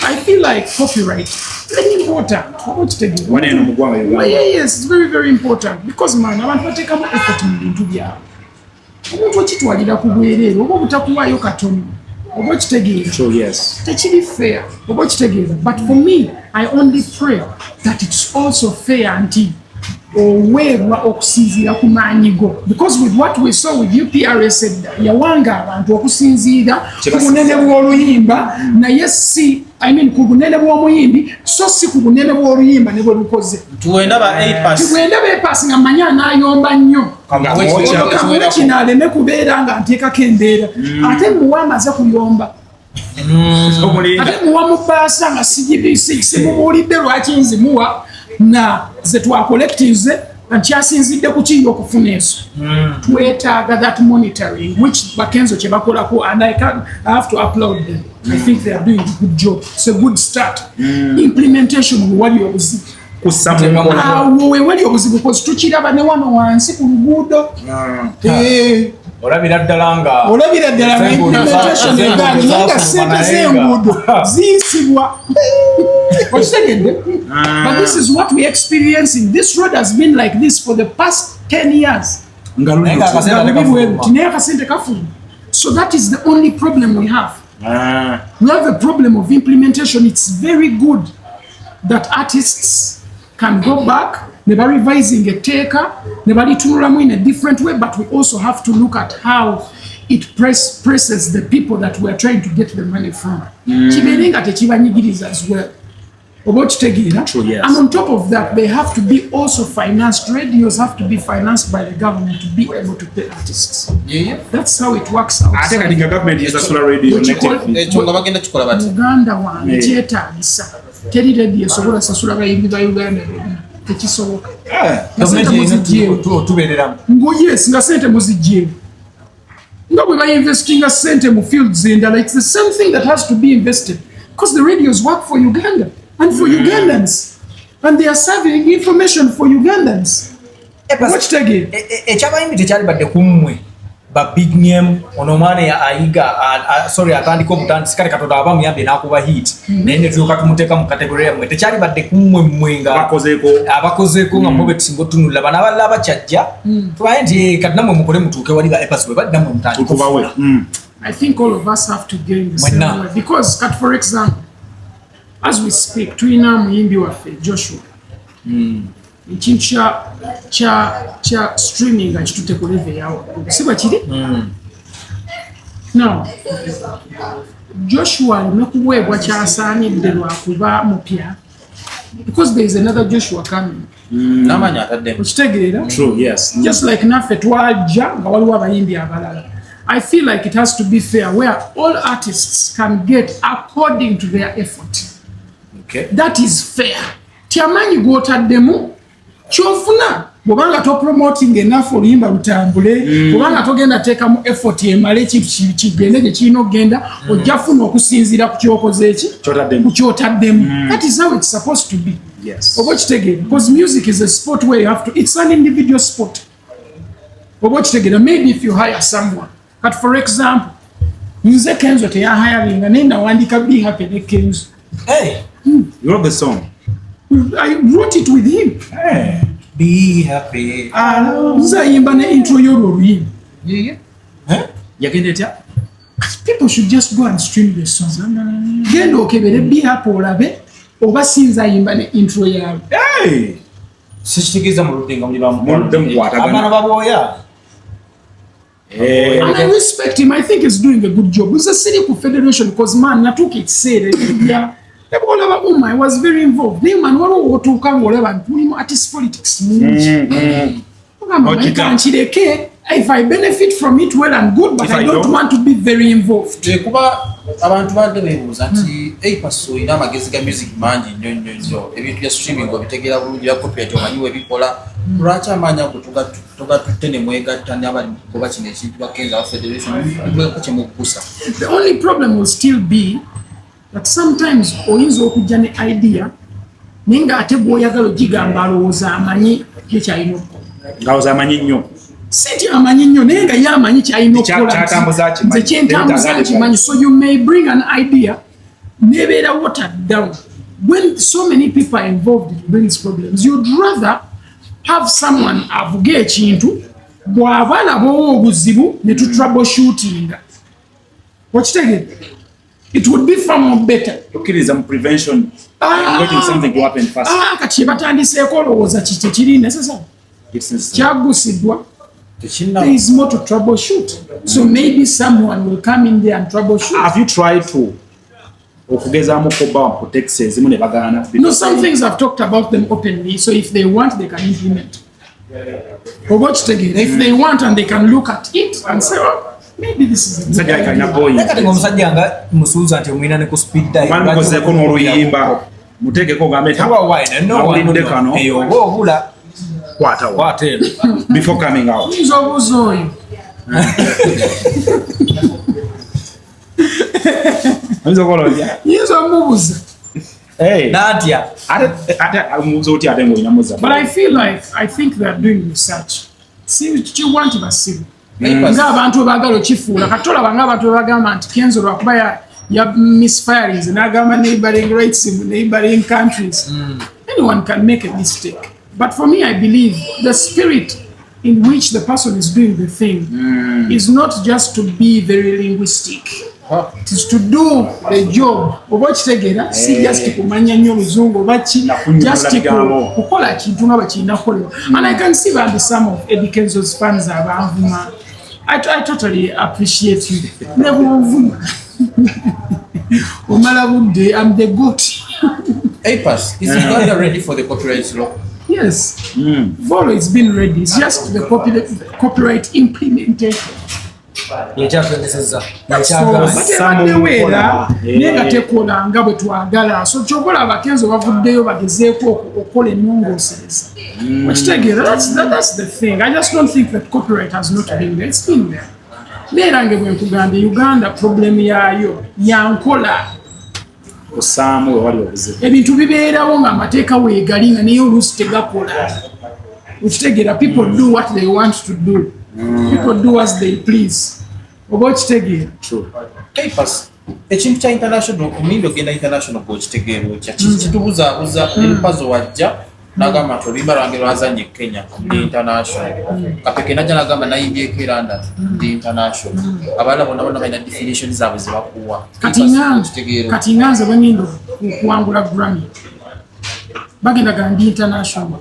Speaker 4: I feel like copyright very important. Oba okitegeera. Yes, it's very, very important. Because man, abantu bateekamu effort mu bintu byabwe. Omuntu okitwalira ku bwereere, oba obutakuwaayo katono. Oba okitegeera.
Speaker 5: True, yes.
Speaker 4: Tekiri fair. Oba okitegeera. But for me, I only pray that it's also fair nti oweebwa okusinziira ku maanyi go. Because with what we saw with UPRS edda, yawanga abantu okusinziira ku bunene bw'oluyimba, naye si, ku bunene bw'omuyimbi, so si ku bunene bw'oluyimba ne bwe lukoze.
Speaker 3: Tuwenda ba Apass.
Speaker 4: Tuwenda ba Apass nga manya anayomba nnyo. Kamwe kino aleme kubeera nga nteekako embeera. Ate muwa amaze kuyomba. Ate muwa mu paasa nga simubuulidde lwaki nzimuwa na ze twakolektize nkyasinzidde ku kiyo okufuna eso. Twetaaga that monitoring, which Kenzo kye bakolako, and I have to applaud them. I think they are doing a good job. It's a good start. Implementation wali obuzibu. Wali obuzibu because tukiraba ne wano wansi ku luguudo.
Speaker 2: Olabira ddala nga
Speaker 4: implementation egaali nga ssente z'enguudo ziyisibwa. But this is what we experiencing. This road has been like this for the past 10 years. So that is the only problem we have. We have a problem of implementation. It's very good that artists can go back, never revising a taker, never in a different way, but we also have to look at how it presses the people that we are trying to get the money from. As well.
Speaker 5: True, yes.
Speaker 4: And on top of that, they have to be also financed. Radios have to be financed by the government to be able to pay artists. That's how it works out.
Speaker 5: I think the government is a radio.
Speaker 4: Uganda wange kyetaagisa. Teri radio esobola sasula bayimbi ba Uganda tekisoboka. Yes, nga sente muzijjeemu. Nga bwe bayinvestinga sente mu fields endala, it's the same thing that has to be invested. Because the radios work for Uganda and for Ugandans. And they are serving information for Ugandans. Watch it again.
Speaker 2: Ekyabayimbi tekyali badde kummwe ba big name ono mwana ya ayiga sorry atandika obutandisi kale Katonda abamuyambe n'akuba hit naye ne tuyoka tumuteeka mu category yamwe tekyali badde kummwe mwenga abakozeeko nga mube tusinga otunulira bana abalala bakyajja tubaye nti kati nammwe mukole mutuuke wali ba Apass bwe badde nammwe mutandika.
Speaker 4: I think all of us have to gain the same way. Because, for example, as we speak, tulina muyimbi waffe Joshua. Ekintu kya streaming nga kitutte ku level yawo. Siba kiri? Now, Joshua alina kuweebwa kyasaanidde lwakuba mupya. Because there is another Joshua coming.
Speaker 3: N'amanya ataddemu.
Speaker 4: Okitegeera?
Speaker 5: True, yes.
Speaker 4: Just like naffe twajja nga waliwo abayimbi abalala. I feel like it has to be fair where all artists can get according to their effort.
Speaker 2: Okay.
Speaker 4: That is fair. Tiamanyi gwotaddemu kyofuna bwobanga to promoting enough oluyimba lutambule bwobanga togenda teekamu effort emale kigende gye kirina okugenda ojja funa okusinziira ku kyokoze eki ku kyotaddemu. That is how it's supposed to be.
Speaker 5: Yes.
Speaker 4: Oba okitegeera because music is a sport where you have to, it's an individual sport. Oba okitegeera maybe if you hire someone. But for example, nze Kenzo teyahayalinga naye nawandika Be Happy ne Kenzo.
Speaker 2: Hey,
Speaker 5: you wrote the song.
Speaker 4: I wrote it with him.
Speaker 5: Hey.
Speaker 2: Be happy.
Speaker 4: Nzayimba ne intro y'olwo oluyimba.
Speaker 5: Yagenda etya?
Speaker 4: People should just go and stream the song. Genda okebere Be Happy olabe oba sinzayimba ne intro yaabwe.
Speaker 5: Hey.
Speaker 2: Sikitegeza mu ludde nga muli
Speaker 5: Mukwatagana.
Speaker 2: abaana babooya.
Speaker 4: And I respect him. I think he's doing a good job. It's a city federation because man, I took it said yeah. I was very involved. The man who took artist politics. If I benefit from it, well and good, but if I don't want to be very involved.
Speaker 3: Abantu badde beebuuza nti Apass oyina amagezi ga music mangi nnyo ebintu bya streaming obitegeera bulungi bya copyright omanyi webikola lwaki amaanyi ago tugatutte ne mwegatta n'abali kuba kino ekintu bakenza wa federation kye mukusa.
Speaker 4: The only problem will still be that sometimes oyinza okujja ne idea naye ng'ate bw'oyagala ogigamba alowooza amanyi ky'alina okukola.
Speaker 5: Ng'alowooza amanyi nnyo.
Speaker 4: Senti amanyi nnyo naye nga ye amanyi ky'alina okukola nze kyentambuza nkimanyi. So you may bring an idea nebeera watered down. When so many people are involved, it brings problems. You'd rather have someone avuga ekintu bw'aba alabawo obuzibu ne tutroubleshootinga. Okitegeera? It would be far more better.
Speaker 5: Tukkiriza mu prevention. Waiting something to happen first.
Speaker 4: Kati batandiseeko olowooza kiki kiri necessary. Kyagusiddwa. There is more to troubleshoot. So maybe someone will come in there and troubleshoot.
Speaker 5: Have you tried to okugezaamu kuba protect ezimu ne bagaana?
Speaker 4: No, some things I've talked about them openly. So if they want, they can implement. If they want and they can look at it and say, oh, maybe this is a good idea.
Speaker 2: Nekati ng'omusajja nga musuuza nti omwina ne ku speed dial.
Speaker 5: Mani mukozeeko n'oluyimba. Muteekeko ogambe nti mawulidde kano.
Speaker 2: Eyo oba obula.
Speaker 5: Kwatawa. Before coming out.
Speaker 4: Yinza obuuza oyo.
Speaker 5: Oyinza okola otya?
Speaker 4: Yinza omubuuza.
Speaker 2: N'atya.
Speaker 5: Ate omubuuza otya ate ng'olina muzza.
Speaker 4: But I feel like I think they are doing research. See kiwanti basibu. Ng'abantu baagala okifuula kati olaba ng'abantu bagamba nti Kenzo lwakuba ya misfirings n'agamba neighboring rights in neighboring countries. Anyone can make a mistake. But for me, I believe the spirit in which the person is doing the thing is not just to be very linguistic. It is to do the job. See just to kumanya nnyo luzungu just to kukola kintu nga bakirina kukolewa. And I can see that some of Eddy Kenzo's fans abanvuma. I totally appreciate you. Never Omala budde, I'm the goat.
Speaker 3: Apass, is Uganda ready for the copyright law?
Speaker 4: Yes. Volo, it's been ready. It's just the copyright implementation. Nenga tekola nga bwe twagala. So kyokola abakenzo bavuddeyo bagezeeko okukola ennongoosereza. That's the thing. I just don't think that copyright has not been there. It's been there. Neera nge bwe nkugambye Uganda problem yaayo yankola.
Speaker 5: Osaamu we wali obuzibu.
Speaker 4: Ebintu bibeerawo ng'amateeka weegali nga naye oluusi tegakola. Okitegeera, people do what they want to do. People do as they please. Oba okitegeera.
Speaker 3: Apass, ekintu kya international, omuyimbi ogenda international gw'okitegeera otya? Kitubuuzaabuuza empazo wajja n'agamba nti oluyimba lwange lwazannya e Kenya ndi international. Kapeke najja n'agamba nayimbyeko e London ndi international. Abalala bonna balina definition zaabwe ze bakuwa.
Speaker 4: Kati nganze bwe ngenda okuwangula Grammy. Bagenda gamba ndi international.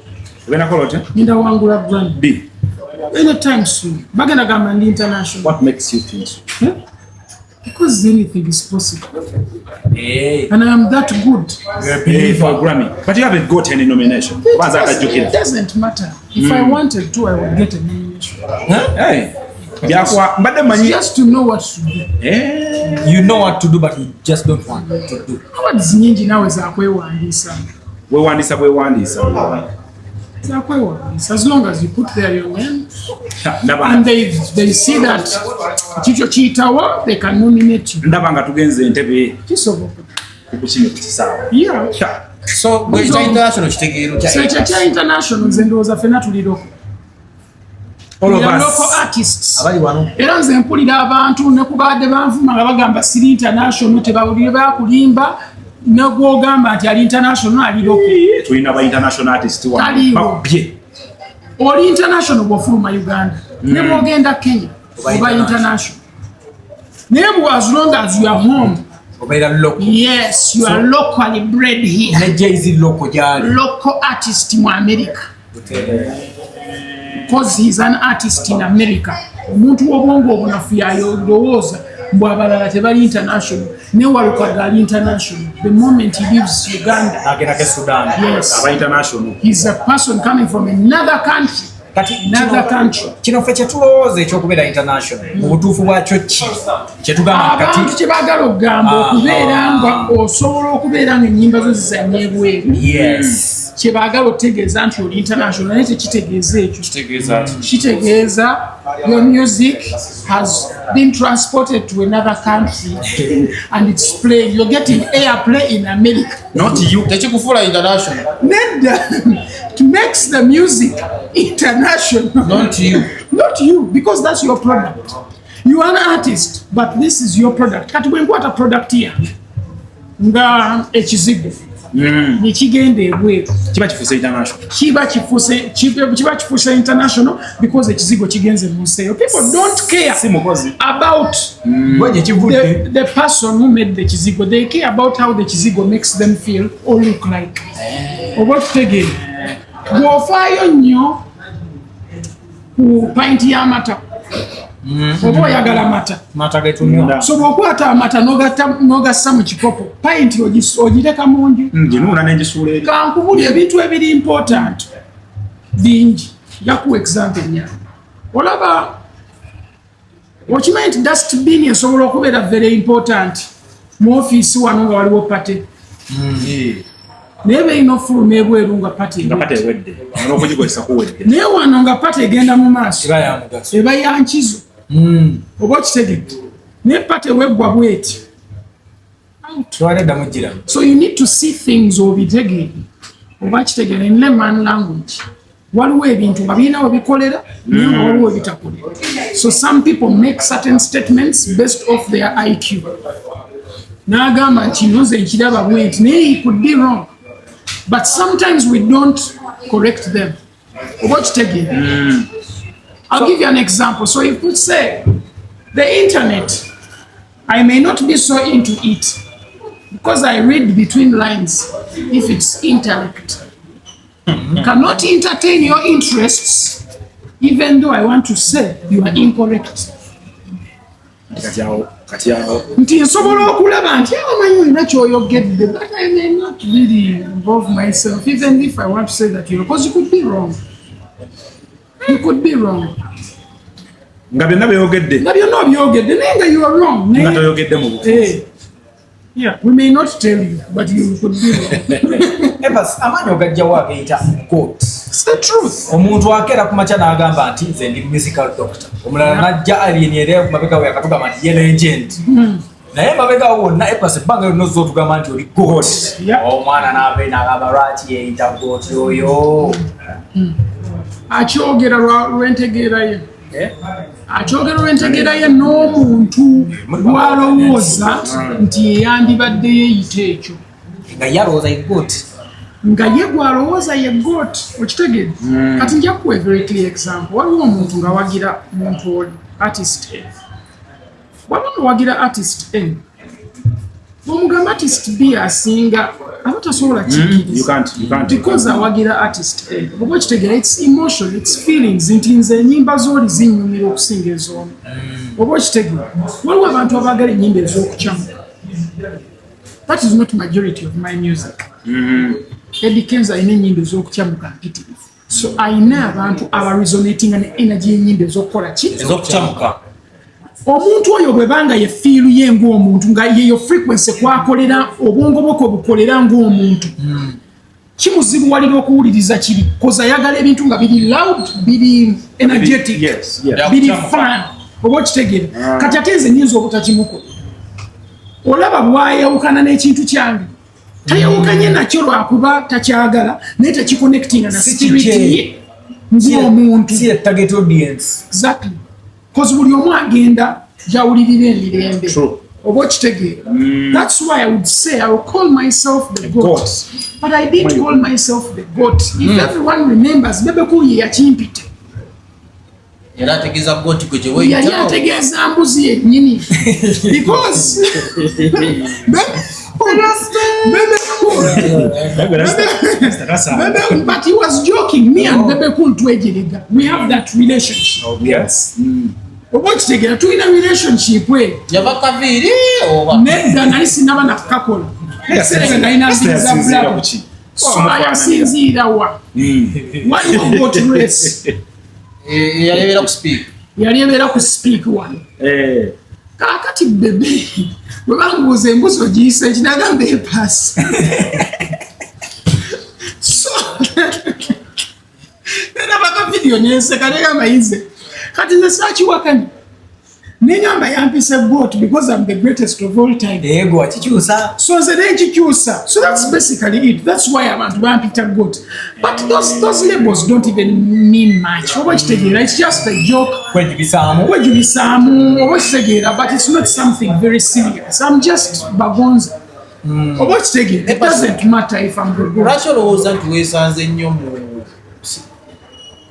Speaker 5: Ogenda kola otya?
Speaker 4: Ngenda wangula Grammy.
Speaker 5: B.
Speaker 4: Anytime soon. Bagenda gamba ndi international.
Speaker 5: What makes you think so?
Speaker 4: Because anything is possible. And I am that good.
Speaker 5: For a Grammy. But you haven't got any nomination.
Speaker 4: It doesn't matter. If I wanted to, I would get a nomination. It's just to know what to do.
Speaker 2: You know what to do, but you just don't want to do.
Speaker 4: Awards nyingi nawe za kwewandiisa.
Speaker 5: Wewandiisa.
Speaker 4: As long as you put there your name and they see that chicho chitawa, they can nominate you.
Speaker 5: Ndaba nga tugenze entebe
Speaker 4: kisoboka
Speaker 5: kukinyo kisaawa.
Speaker 4: Yeah.
Speaker 3: So bwe international kitegeero kya
Speaker 4: Apass. So international nze ndowooza ffenna tuliroko.
Speaker 5: All of us.
Speaker 4: Local artists.
Speaker 2: Abali wano.
Speaker 4: Era nze mpulira abantu ne kubadde banvuma nga bagamba siri international tebawulire bakulimba negwogamba nti ali international ali loko
Speaker 5: tulina ba international artists
Speaker 4: taliwo oli international bw'ofuluma Uganda ne bw'ogenda Kenya oba international naye as long as you are home yes you are locally bred here local artist mu America because he's an artist in America omuntu w'obwongo obunafu yalowooza bw'abalala tebali international ne walukaga ali international the moment he leaves Uganda yes he's a person coming from another country
Speaker 2: kino ffe kyetulowooza ekyokubeera international mu butuufu bwakyo ki kyetugamba
Speaker 4: abantu kyebagala okugamba okubeera nga osobola okubeera nga ennyimba zo zizannya ebweru kyebagala otegeeza nti oli international naye tekitegeeza ekyo kitegeeza your music has been transported to another country and it's played you're getting airplay in America
Speaker 3: not you tekikufuula international
Speaker 4: it makes the music international not you because that's your product you are an artist but this is your product kati bwenkwata product yange nga ekizigo nekigenda ebweru kiba kifuuse international because ekizigo kigenze mu nsi eyo people don't care about the person who made the kizigo they care about how the kizigo makes them feel or look like oba tutegeera bw'ofaayo nnyo ku pint y'amata oba oyagala mata so bw'okwata amata n'ogassa mu kikopo pint ogireka mu nju kankubuli ebintu ebiri important bingi jakuwa example nyange olaba okimanyi nti dustbin esobola okubeera very important mu ofiisi wano nga waliwo pate naye beerina ofuluma ebweru nga pate naye wano nga pate egenda mu maaso eba yankizo oba okitegedde naye pate weggwa bweti so you need to see things obitegeere oba kitegeere in layman language waliwo ebintu nga birina we bikolera naye nga waliwo ebitakolera so some people make certain statements based off their IQ n'agamba nti nze nkiraba bweti naye he could be wrong but sometimes we don't correct them oba kitegeere I'll give you an example. So if you say the internet, I may not be so into it because I read between lines if it's intellect. Cannot entertain your interests even though I want to say you are incorrect. Nti nsobola okulaba nti amanyi olina kyoyogedde but I may not really involve myself even if I want to say that you're because you could be wrong. You could be wrong.
Speaker 5: Nga byonna byogedde
Speaker 4: naye nga you are wrong
Speaker 5: nga toyogedde mu bufuzi
Speaker 4: yeah we may not tell you but you could be wrong
Speaker 2: Apass amaanyi ogajjawo ageyita goat
Speaker 4: it's the truth
Speaker 2: omuntu akeera ku makya n'agamba nti nze ndi musical doctor omulala najja alienyeera ku mabega we yakatugamba nti ye legend naye mabega wonna Apass ebbanga lyonna ozza otugamba nti oli goat omwana n'agamba lwaki yeyita goat oyo
Speaker 4: akyogera lwentegeera ye akyogera lwentegeera ye n'omuntu lwalowooza nti yeyandibadde yeeyita ekyo
Speaker 2: nga yalowooza ye goat
Speaker 4: nga ye gwalowooza ye goat okitegedde kati nja kuwa a very clear example waliwo omuntu nga wagira muntu oli artist A waliwo nga wagira artist A omugamba artist B asinga aba tasobola kikkiriza because awagira artist A oba okitegeera it's emotion it's feelings nti nze ennyimba z'oli zinnyumira okusinga ez'omu oba okitegeera waliwo abantu abaagala ennyimba ez'okukyamuka that is not majority of my music Eddy Kenzo alina ennyimba ez'okukyamuka mpitirivu so ayina abantu abaresonatinga ne energy y'ennyimba ez'okukola ki
Speaker 2: ez'okukyamuka
Speaker 4: omuntu oyo bwe banga ye fiilu ye ng'omuntu nga yeyo frequency kwakolera obwongo bwe kwe bukolera ng'omuntu kimuzibuwalira okuwuliriza kiri koza ayagala ebintu nga biri loud biri energetic biri fun oba okitegeera kati ate nze nyinza obutakimukola olaba bwayawukana n'ekintu kyange tayawukanye nakyo lwakuba takyagala naye takiconnectinga na spirit ye ng'omuntu
Speaker 2: target audience
Speaker 4: exactly kozi buli omu agenda jawulirira emirembe That's why I would say I will call myself the goat. But I didn't call myself the goat. If everyone remembers, Bebe Cool yachimpite.
Speaker 3: Yanategeza goat kweje
Speaker 4: Yanategeza mbuzi yennyini. Because but he was joking. Me and Bebe Cool twegerega. We have that relationship.
Speaker 5: Yes.
Speaker 4: Obokitegera tulina relationship we.
Speaker 3: Yabakaviri oba.
Speaker 4: Nedda nali sinaba na kakola. Ekiseera nalina nziza bulabo. Ayasinziira wa. Waliwo goat race.
Speaker 3: Yalebera ku speak.
Speaker 4: Yalebera ku speak one. Kakati bebe. Bwe banguuza embuzi ogiyisa ekinagamba Apass. So nena baka video nyenseka negamba yize. Kati nze sakiwakanya. Nenyamba yampise goat because I'm the greatest of all time.
Speaker 2: Ego achikyusa.
Speaker 4: So nze nenkikyusa. So that's basically it. That's why abantu bampita goat. But those labels don't even mean much. It's just a joke.
Speaker 2: Kwejubisamu.
Speaker 4: But it's not something very serious. I'm just Bagonza. It doesn't matter if I'm the goat.
Speaker 3: Rachel was that way sanze nnyo mu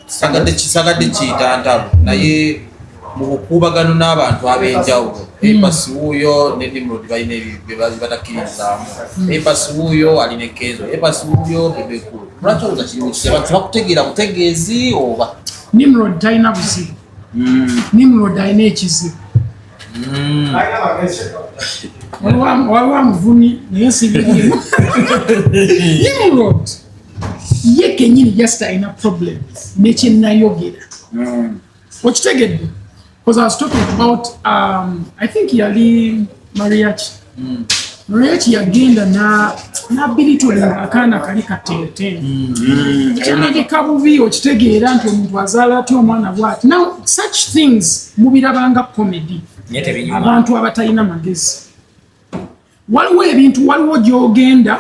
Speaker 3: sagadde kiyita naye mu bukubagano n'abantu ab'enjawulo. Apass wuuyo ne Nimrod balina ebyo batakkiririzaamu. Apass wuuyo alina Kenzo. Apass wuuyo Bebe Cool. Rachel was that abantu bakutegeera butegeezi oba
Speaker 4: Nimrod talina buzibu. Nimrod alina ekizibu. Waliwo amuvuni naye sibiri. Nimrod ye kenyini just alina problem nekyenayogera. Okitegedde? Because I was talking about I think yali mariachi. Mariachi yagenda n'abilitolinga akaana kali kateete. Kyalabika bubi okitegeera nti omuntu azaala atya omwana bw'ati. Now such things mubirabanga comedy. Abantu abatalina magezi. Waliwo ebintu waliwo gy'ogenda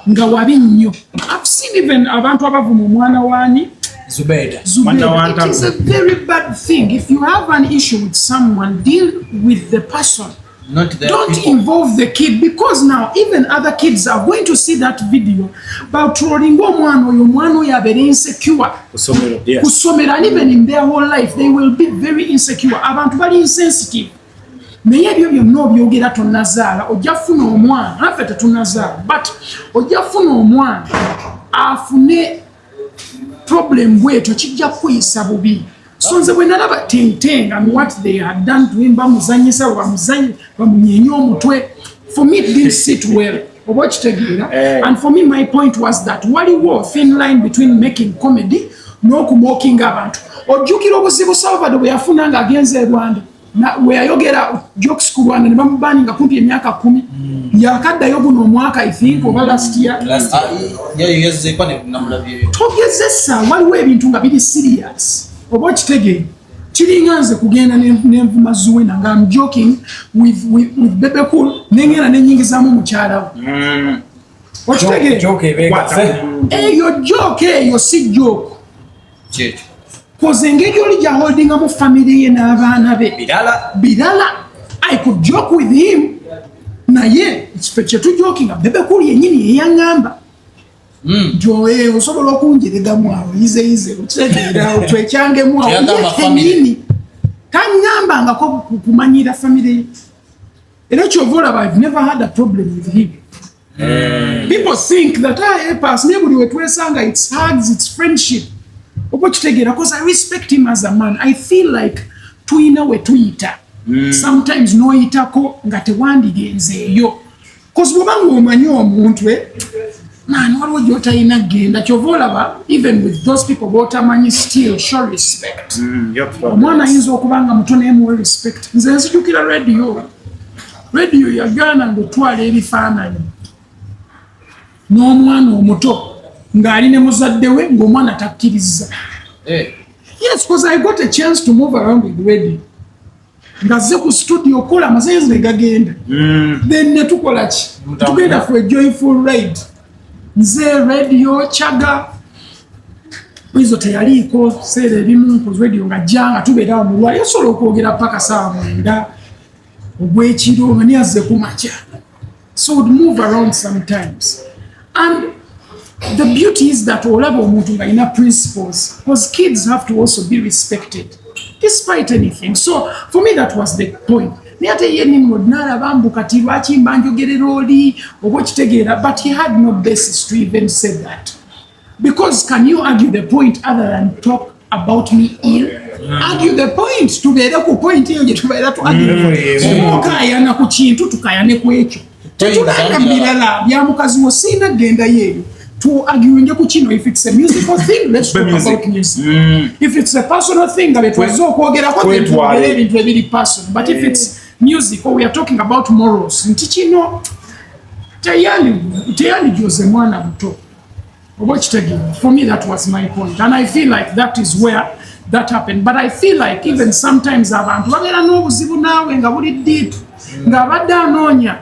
Speaker 4: nga wabi nnyo. I've seen even abantu abavuma omwana waani
Speaker 2: Zubeda.
Speaker 4: It is a very bad thing. If you have an issue with someone, deal with the person. Don't involve the kid, because now even other kids are going to see that video about trolling one insecure. Kusomera, and even in their whole life, they will be very insecure. Abantu bali insensitive. Naye ebyo byonna obyogera tonnazaala ojja funa omwana naffe tetunnazaala but ojja funa omwana afune problem bwetyo kijja kuyisa bubi. So nze bwe nalaba Teng and what they had done to him, bamuzanyisa bamunyenya omutwe, for me it didn't sit well. And for me my point was that waliwo thin line between making comedy n'okumookinga abantu. Ojjukira obuzibu Salvador bwe yafuna nga agenze e Rwanda weyayogera jokes ku Rwanda ne bamubaninga kumpi emyaka 10 yakaddayo guno omwaka I think oba last year. Togezesa waliwo ebintu nga biri serious. Oba kitege kiringa nze kugenda n'envuma Zuwena nga I'm joking with Bebe Cool nengera nenyingizaamu mukyala we. Eyo joke eyo si joke. Because engeri oli gya holdinga mu family ye n'abaana be birala. I could joke with him naye kye tujokinga Bebe Cool yennyini yeyaŋŋamba Joe osobola okunjeregamu awo yize okitegeera otwekyangemu awo yennyini taŋŋambangako kumanyira family. Era kyova olaba I've never had a problem with him. People think that Apass ne buli we twesanga it's hugs, it's friendship. Oba kitegeera because I respect him as a man. I feel like tuyina we tuyita. Sometimes noyitako nga tewandigenzeeyo. Because bw'obanga omanyi omuntu man waliwo gy'otayina genda kyova olaba even with those people b'otamanyi still show respect. Omwana ayinza okuba nga muto naye muwe respect. Nze nzijukira radio yagaana ng'otwala ebifaananyi n'omwana omuto ng'ali ne muzadde we ng'omwana takkiriza. Yes, because I got a chance to move around with radio. Ngazze ku studio kola amasanyalaze ne gagenda. Then ne tukola ki? Tugenda for a joyful ride. Nze radio chaga izo teyaliiko seera ebimu ku radio nga jjanga tubeerawo mu lwali osobola okwogera paka ssaawa mwenda obwekiro nga niazze ku makya. So would move around sometimes. And the beauty is that olaba omuntu nga alina principles, because kids have to also be respected despite anything. So for me that was the point. Naye ate ye Nimrod n'alaba mbu kati lwaki mba njogerera oli oba okitegeera, but he had no basis to even say that. Because can you argue the point other than talk about me ill? Argue the point. Tubeera ku point eyo gye tubeera tu argue. Okayana ku kintu tukayane ku ekyo. Tetulanga birala bya mukazi wo sina genda yeyo. To argue ku kino, if it's a musical thing, let's talk about music. If it's a personal thing, that it was very personal. But if it's music, or we are talking about morals, tayali Jose mwana buto. For me, that was my point. And I feel like that is where that happened. But I feel like even sometimes abantu bagera n'obuzibu naawe nga buli ddiitu nga badde anoonya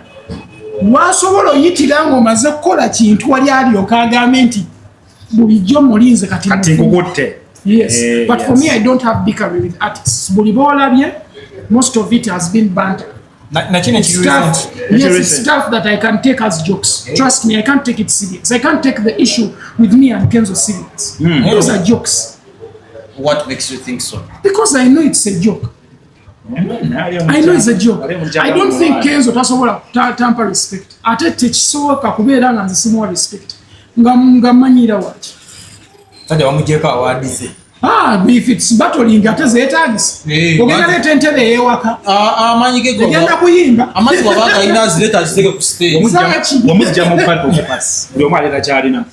Speaker 4: wasobola oyitira ng'omaze kukola kintu wali alyoka agambe nti bulijjo mulinze kati
Speaker 5: nkukutte.
Speaker 4: Yes, but for me I don't have bickery with artists. Buli boolabye, most of it has been banter. Stuff, yes, it's stuff that I can take as jokes. Trust me, I can't take it serious. I can't take the issue with me and Kenzo serious. Those are jokes.
Speaker 3: What makes you think so?
Speaker 4: Because I know it's a joke. I know it's a joke. I don't think Kenzo tasobola tampa respect. Ate tekisoboka kubeera nga nze simuwa respect. Nga manyira waki.
Speaker 2: Tajja wamujjeko awaadize.
Speaker 4: If it's battling ate zeetagisa. Ogenda leeta entebe ey'ewaka.
Speaker 3: Amaanyi ge go.
Speaker 4: Egenda kuyimba.
Speaker 3: Amazzi bw'aba alina azireta aziteke ku stage.
Speaker 5: Omuzigya mu kaddo Apass. Buli omu aleeta ky'alina.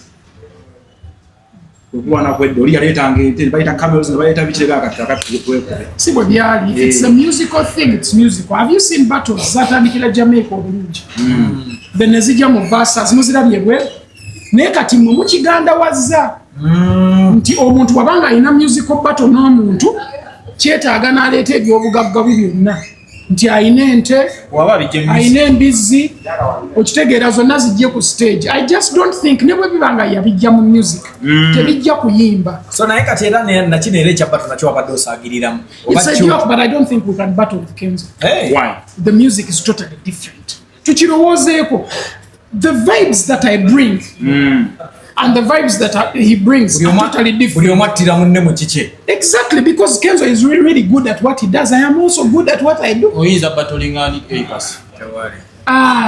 Speaker 5: Okuwana kwedde oli yaleetanga ente bayita cameras ne bayita bikirega akati kwekube.
Speaker 4: Si bwe byali. If it's a musical thing, it's musical. Have you seen battles zatandikira Jamaica obulungi? Then ne zijja mu verses muzirabye bwe. Naye kati mwe mukigandawaza. Nti omuntu wabanga alina musical battle n'omuntu kyetaaga n'aleeta ebyobugagga byonna. Nti alina ente, alina embizzi, okitegeera zonna zijje ku stage. I just don't think ne bwe bibanga yabijja mu music tebijja kuyimba.
Speaker 2: So naye kati era nakino era ekya battle nakyo wabadde osaagiriramu.
Speaker 4: It's a joke, but I don't think we can battle with Kenzo.
Speaker 5: Why?
Speaker 4: The music is totally different. Tukirowoozeeko. The vibes that I bring and the vibes that he brings are totally different. Exactly, because Kenzo is really, really good at what he does. I am also good at what I do.
Speaker 3: Oh, he's a battling on Apass.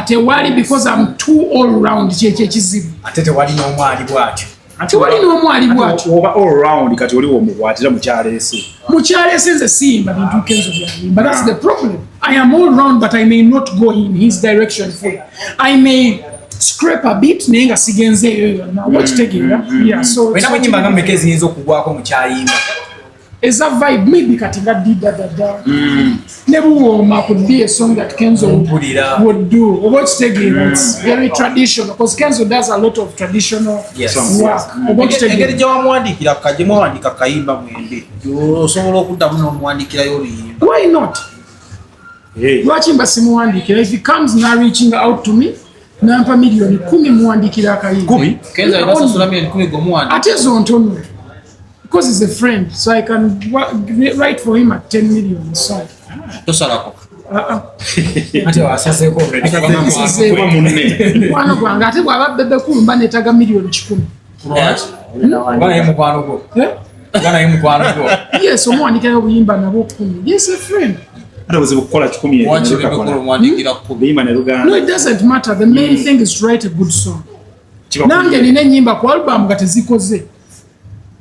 Speaker 4: Tewali, because I'm too all round.
Speaker 2: Tewali
Speaker 4: n'omwali bw'atyo.
Speaker 5: Oba all round kati oli omukwatira mukyaleese.
Speaker 4: Mukyaleese nze siyimba bintu Kenzo byayimba. That's the problem. I am all round, but I may not go in his direction fully. I may scrape a bit naye nga sigenzeeyo yonna. Wakitegeera? Yeah, so
Speaker 2: wena bwenyimba nga mmeka eziyinza okugwako mukyayimba.
Speaker 4: Eza vibe maybe kati nga didadada. Ne buwooma could be a song that Kenzo would do. Oba okitegeera, it's very traditional because Kenzo does a lot of traditional work. Oba okitegeera.
Speaker 3: Engeri gye wamuwandiikira gye mwawandiika kayimba mwende osobola okuddamu n'omuwandiikirayo oluyimba.
Speaker 4: Why not? Lwaki mba simuwandiikira? If he comes now reaching out to me, nampa milioni 10 muwandiikira akayimba.
Speaker 3: Kenzo alina sasula milioni 10 g'omuwandiikira.
Speaker 4: Ate zo ntono. Because he's a friend, so I can write for him at 10 million song.
Speaker 3: Tosalako.
Speaker 2: Ate wasaseeko
Speaker 5: Kuba munne.
Speaker 4: Mukwano gwange ate bw'aba bebe kulu mba neetaaga milioni 10.
Speaker 2: Bana ye mukwano gwo. Bana ye mukwano gwo.
Speaker 4: Yes, omuwandiikirayo obuyimba nabo 10. Yes, a friend.
Speaker 5: Ate buzibu kukola 10
Speaker 3: Waki bebe kulu omuwandiikira 10.
Speaker 5: biyimba ne Luganda.
Speaker 4: No, it doesn't matter. The main thing is to write a good song. Nange nina ennyimba ku album nga tezikoze.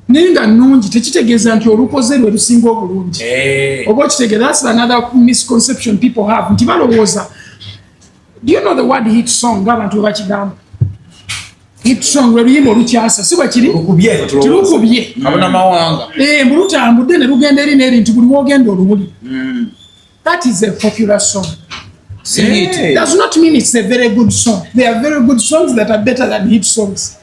Speaker 4: Naye nga nnungi tekitegeeza nti olukoze lwe lusinga obulungi. Oba okitegeera, that's another misconception people have. Nti balowooza. Do you know the word hit song ng'abantu bwe bakigamba? Hit song lwe luyimba olukyasa si bwe kiri? Tilukubye.
Speaker 3: Abona mawanga.
Speaker 4: Mbu lutambudde ne lugenda eri n'eri nti buli w'ogenda olubuli. That is a popular song. It does not mean it's a very good song. There are very good songs that are better than hit songs.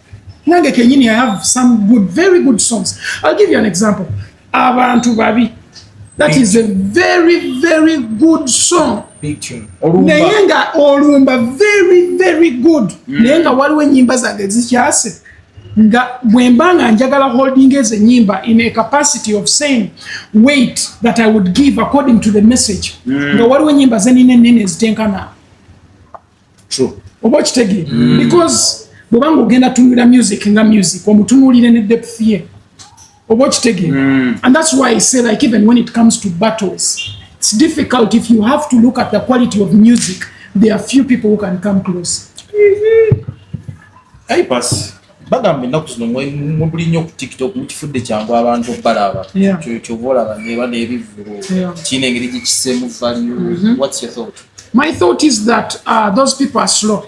Speaker 4: Nange kenyini, I have some good, very good songs. I'll give you an example. Abantu Babi. That is a very, very good song.
Speaker 2: Big tune.
Speaker 4: Naye nga olumba very, very good. Naye nga waliwo ennyimba zange zikyase. nga bwembanga njagala holding as enyimba in a capacity of saying weight that I would give according to the message nga waliwo enyimba zenine nene zitenkana oba okitegeera because bwebanga ogenda tunulira music nga music omutunuulire ne depth ye oba okitegeera and that's why I say like even when it comes to battles it's difficult if you have to look at the quality of music there are few people who can come close.
Speaker 3: Apass bagamba ennaku zino mubuli nnyo ku TikTok mukifudde kyangu abantu balaba kyova olaba neba n'ebivulu kiina engeri gyekiseemu value. What's your thought?
Speaker 4: My thought is that those people are slow.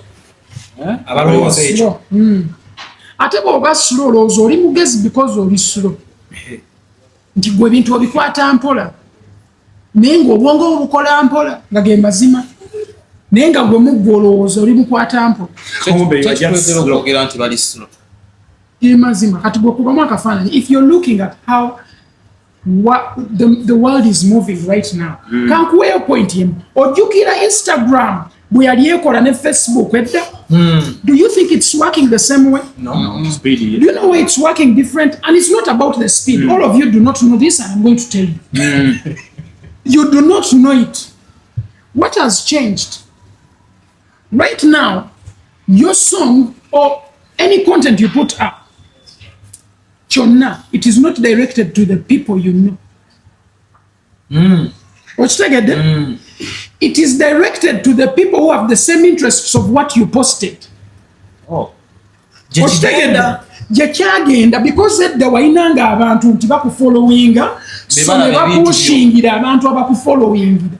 Speaker 2: Slow.
Speaker 4: Ate bw'oba slow olowooza oli mugezi because oli slow nti gwe ebintu obikwata mpola naye ng'obwongo obukola mpola nga ge mazima naye nga gwe muggwe olowooza oli mukwata mpola
Speaker 3: okwogera nti bali slow
Speaker 4: mazima kati gwe kubamu akafaananyi if you're looking at how the world is moving right now kankuweeyo point yemu ojjukira Instagram bwe yali ekola ne Facebook edda do you think it's working the same way?
Speaker 5: No. Speedy.
Speaker 4: Do you know why it's working different? And it's not about the speed. All of you do not know this and I'm going to tell you. You do not know it. What has changed? Right now, your song or any content you put up, it is not directed to the people you know. What's that? It is directed to the people who have the same interests of what you posted. Jekyagenda because edda wainanga abantu nti bakufollowinga so ne bapushingira abantu abakufollowingira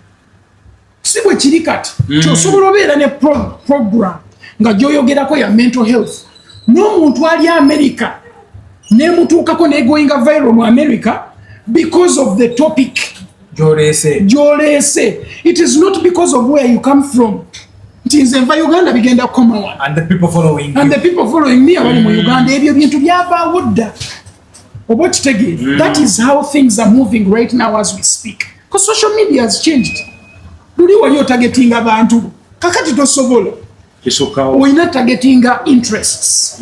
Speaker 4: si bwe kiri kati kyosobola obeera ne program nga gyoyogerako ya mental health n'omuntu ali America nemutuukako negoinga viral mu America because of the topic gyolese. It is not because of where you come from. Nze nva Uganda bigenda kukoma
Speaker 2: and the people following
Speaker 4: me abali mu Uganda ebyo bintu byavaawo dda oba okitegeera. That is how things are moving right now as we speak because social media has changed. Luli wali otargetinga abantu kakati tosobola olina targetinga interests.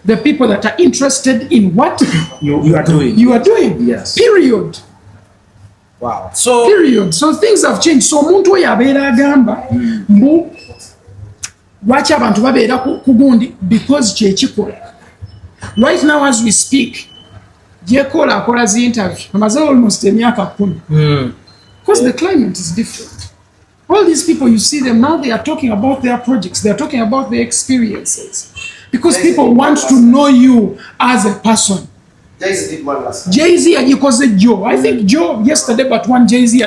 Speaker 4: The people that are interested in what
Speaker 5: you are doing.
Speaker 4: Yes. Period.
Speaker 2: Wow.
Speaker 4: So things have changed. So omuntu oyo abeera agamba mbu lwaki abantu babeera ku gundi because kyekikola. Right now as we speak gyekola akola zi interview amaze almost emyaka 10 because the climate is different. All these people you see them now they are talking about their projects, they are talking about their experiences because people want to know you as a person.
Speaker 6: Jay-Z did one last time.
Speaker 4: Jay-Z agikoze Joe. I think Joe yesterday but one Jay-Z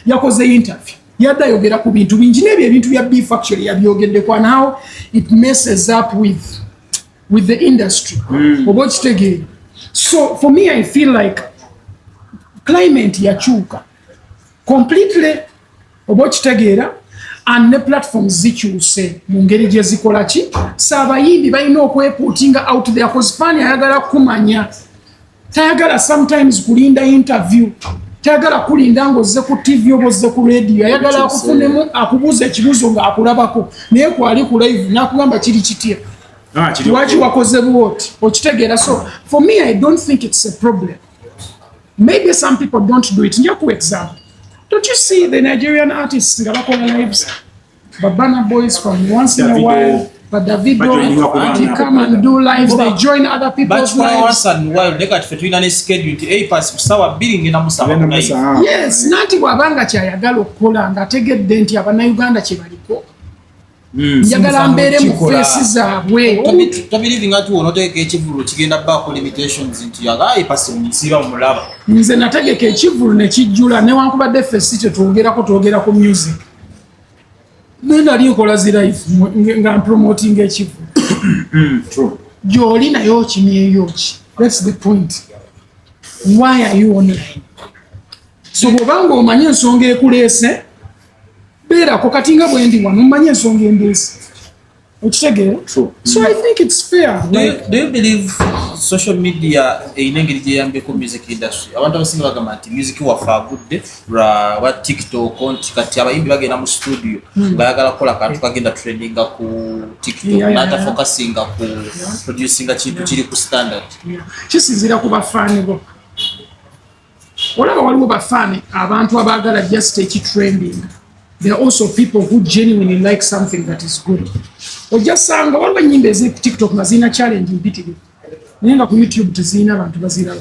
Speaker 4: yakoze interview. Yadda yogera ku bintu bingi n'ebyo ebintu bya beef actually yabyogedde kwa now it messes up with the industry. Oba kitegeera. So for me I feel like climate yakyuka completely oba kitegeera and the platforms zikyuse mu ngeri gye zikola ki saabayimbi balina okweputinga out there cause fani ayagala kumanya tayagala sometimes kulinda interview tayagala kulinda ngozze ku TV obozze ku radio ayagala akufunemu akubuza ekibuzo nga akulabako naye kwali ku live nakugamba kiri kitya lwaki wakoze bwoti okitegeera. So for me I don't think it's a problem. Maybe some people don't do it. Nja ku example, don't you see the Nigerian artists nga bakola lives Babana boys from once in a while but Davido they come and do lives, they join other people's lives.
Speaker 3: Once in a while they got fetwina ne schedule to Apass kusawa billing na musaba.
Speaker 4: Yes, nanti bwabanga kyayagala okukola nga ategedde nti abannayuganda kye baliko njagala mbeere mu feesi zaabwe.
Speaker 3: Tabirivi nga tuwona otegeka ekivulu kigenda baako limitations nti yaga Apass omusiba omulaba.
Speaker 4: Nze nategeka ekivulu ne kijjula newankubadde feesi tetwogerako twogera ku music. Nenda linkola zi live nga promoting ekivulu.
Speaker 5: True.
Speaker 4: Gyoli naye okimyeyo ki? That's the point. Why are you online? So bwobanga omanye ensonga ekuleese beerako kati nga bwe ndi wano omanye ensonga endeese okitegeera. So I think it's fair.
Speaker 3: Do you believe social media inengeri gyeyambeko music industry abantu abasinga bagamba nti music wafagudde lwa TikTok konti kati abayimbi bagenda mu studio bayagala kukola kantu kagenda trendinga ku TikTok nata focusinga ku producinga kintu kiri ku standard
Speaker 4: kisinzira ku bafaani bo olaba waliwo bafaani abantu abagala just take trending. There are also people who genuinely like something that is good. Ojasanga waliwo ennyimba eziri ku TikTok nga zirina challenge mpitirivu naye nga ku YouTube tezirina abantu baziraba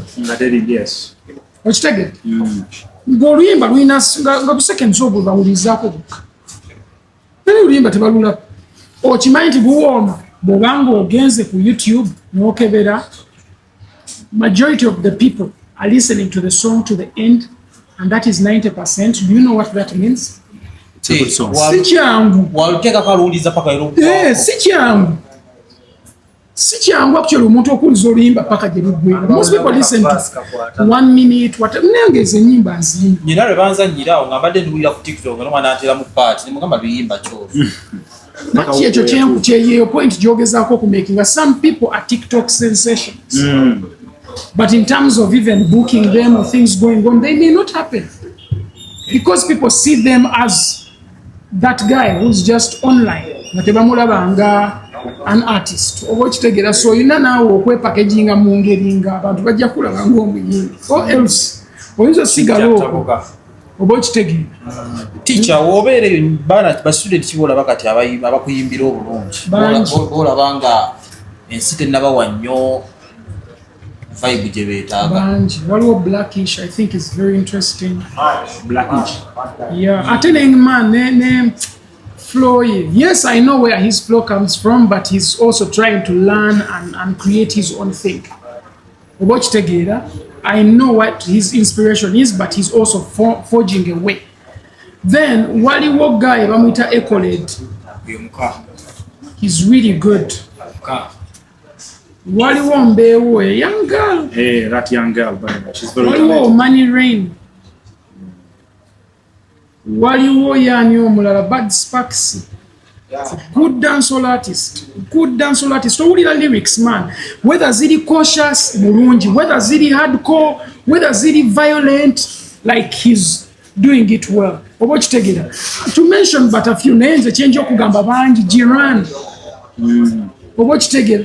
Speaker 4: okitegere ng'oluyimba lulina nga ku seconds obwo bawulirizaako bukka naye oluyimba tebalulaba okimanyi nti buwooma bw'obanga ogenze ku YouTube n'okebera majority of the people are listening to the song to the end and that is 90%. Do you know what that means? Si kyangu
Speaker 3: waluteka kaluuliza paka ero
Speaker 4: si kyangu actually omuntu okuwuliza oluyimba paka gye luggwera. Most people listen to 1 minute nengeza ennyimba nzimba
Speaker 3: nyina lwe banzanyirawo nga mbadde ndiwulira ku TikTok n'omwana antera mu paati nemugamba luyimba kyovu
Speaker 4: naki ekyo kyeyeyo point gyogezaako okumakinga. Some people are TikTok sensations but in terms of even booking them or things going on they may not happen because people see them as that guy who's just online nga tebamulaba nga an artist oba okitegeera so olina naawe okwepakeginga mu ngeri nga abantu bajja kulaba ng'omuyimbi or else oyinza osigala okwo oba okitegeera
Speaker 3: teacher wobeereyo baana bastudent kibolaba kati abakuyimbira obulungi bolaba nga ensi tennabawa nnyo vibe gye beetaaga
Speaker 4: bangi waliwo blackish I think is very interesting yeah ate man ne flow yes I know where his flow comes from but he's also trying to learn and create his own thing oba okitegeera I know what his inspiration is but he's also forging a way then waliwo guy bamwita Ecolade he's really good waliwo mbeewo young girl
Speaker 5: that young girl she's very
Speaker 4: waliwo Money Rain waliwo yani omulala Bad Sparks good dancehall artist owulira lyrics man whether ziri cautious bulungi whether ziri hardcore whether ziri violent like he's doing it well oba okitegeera to mention but a few names ekyenja okugamba bangi Jiran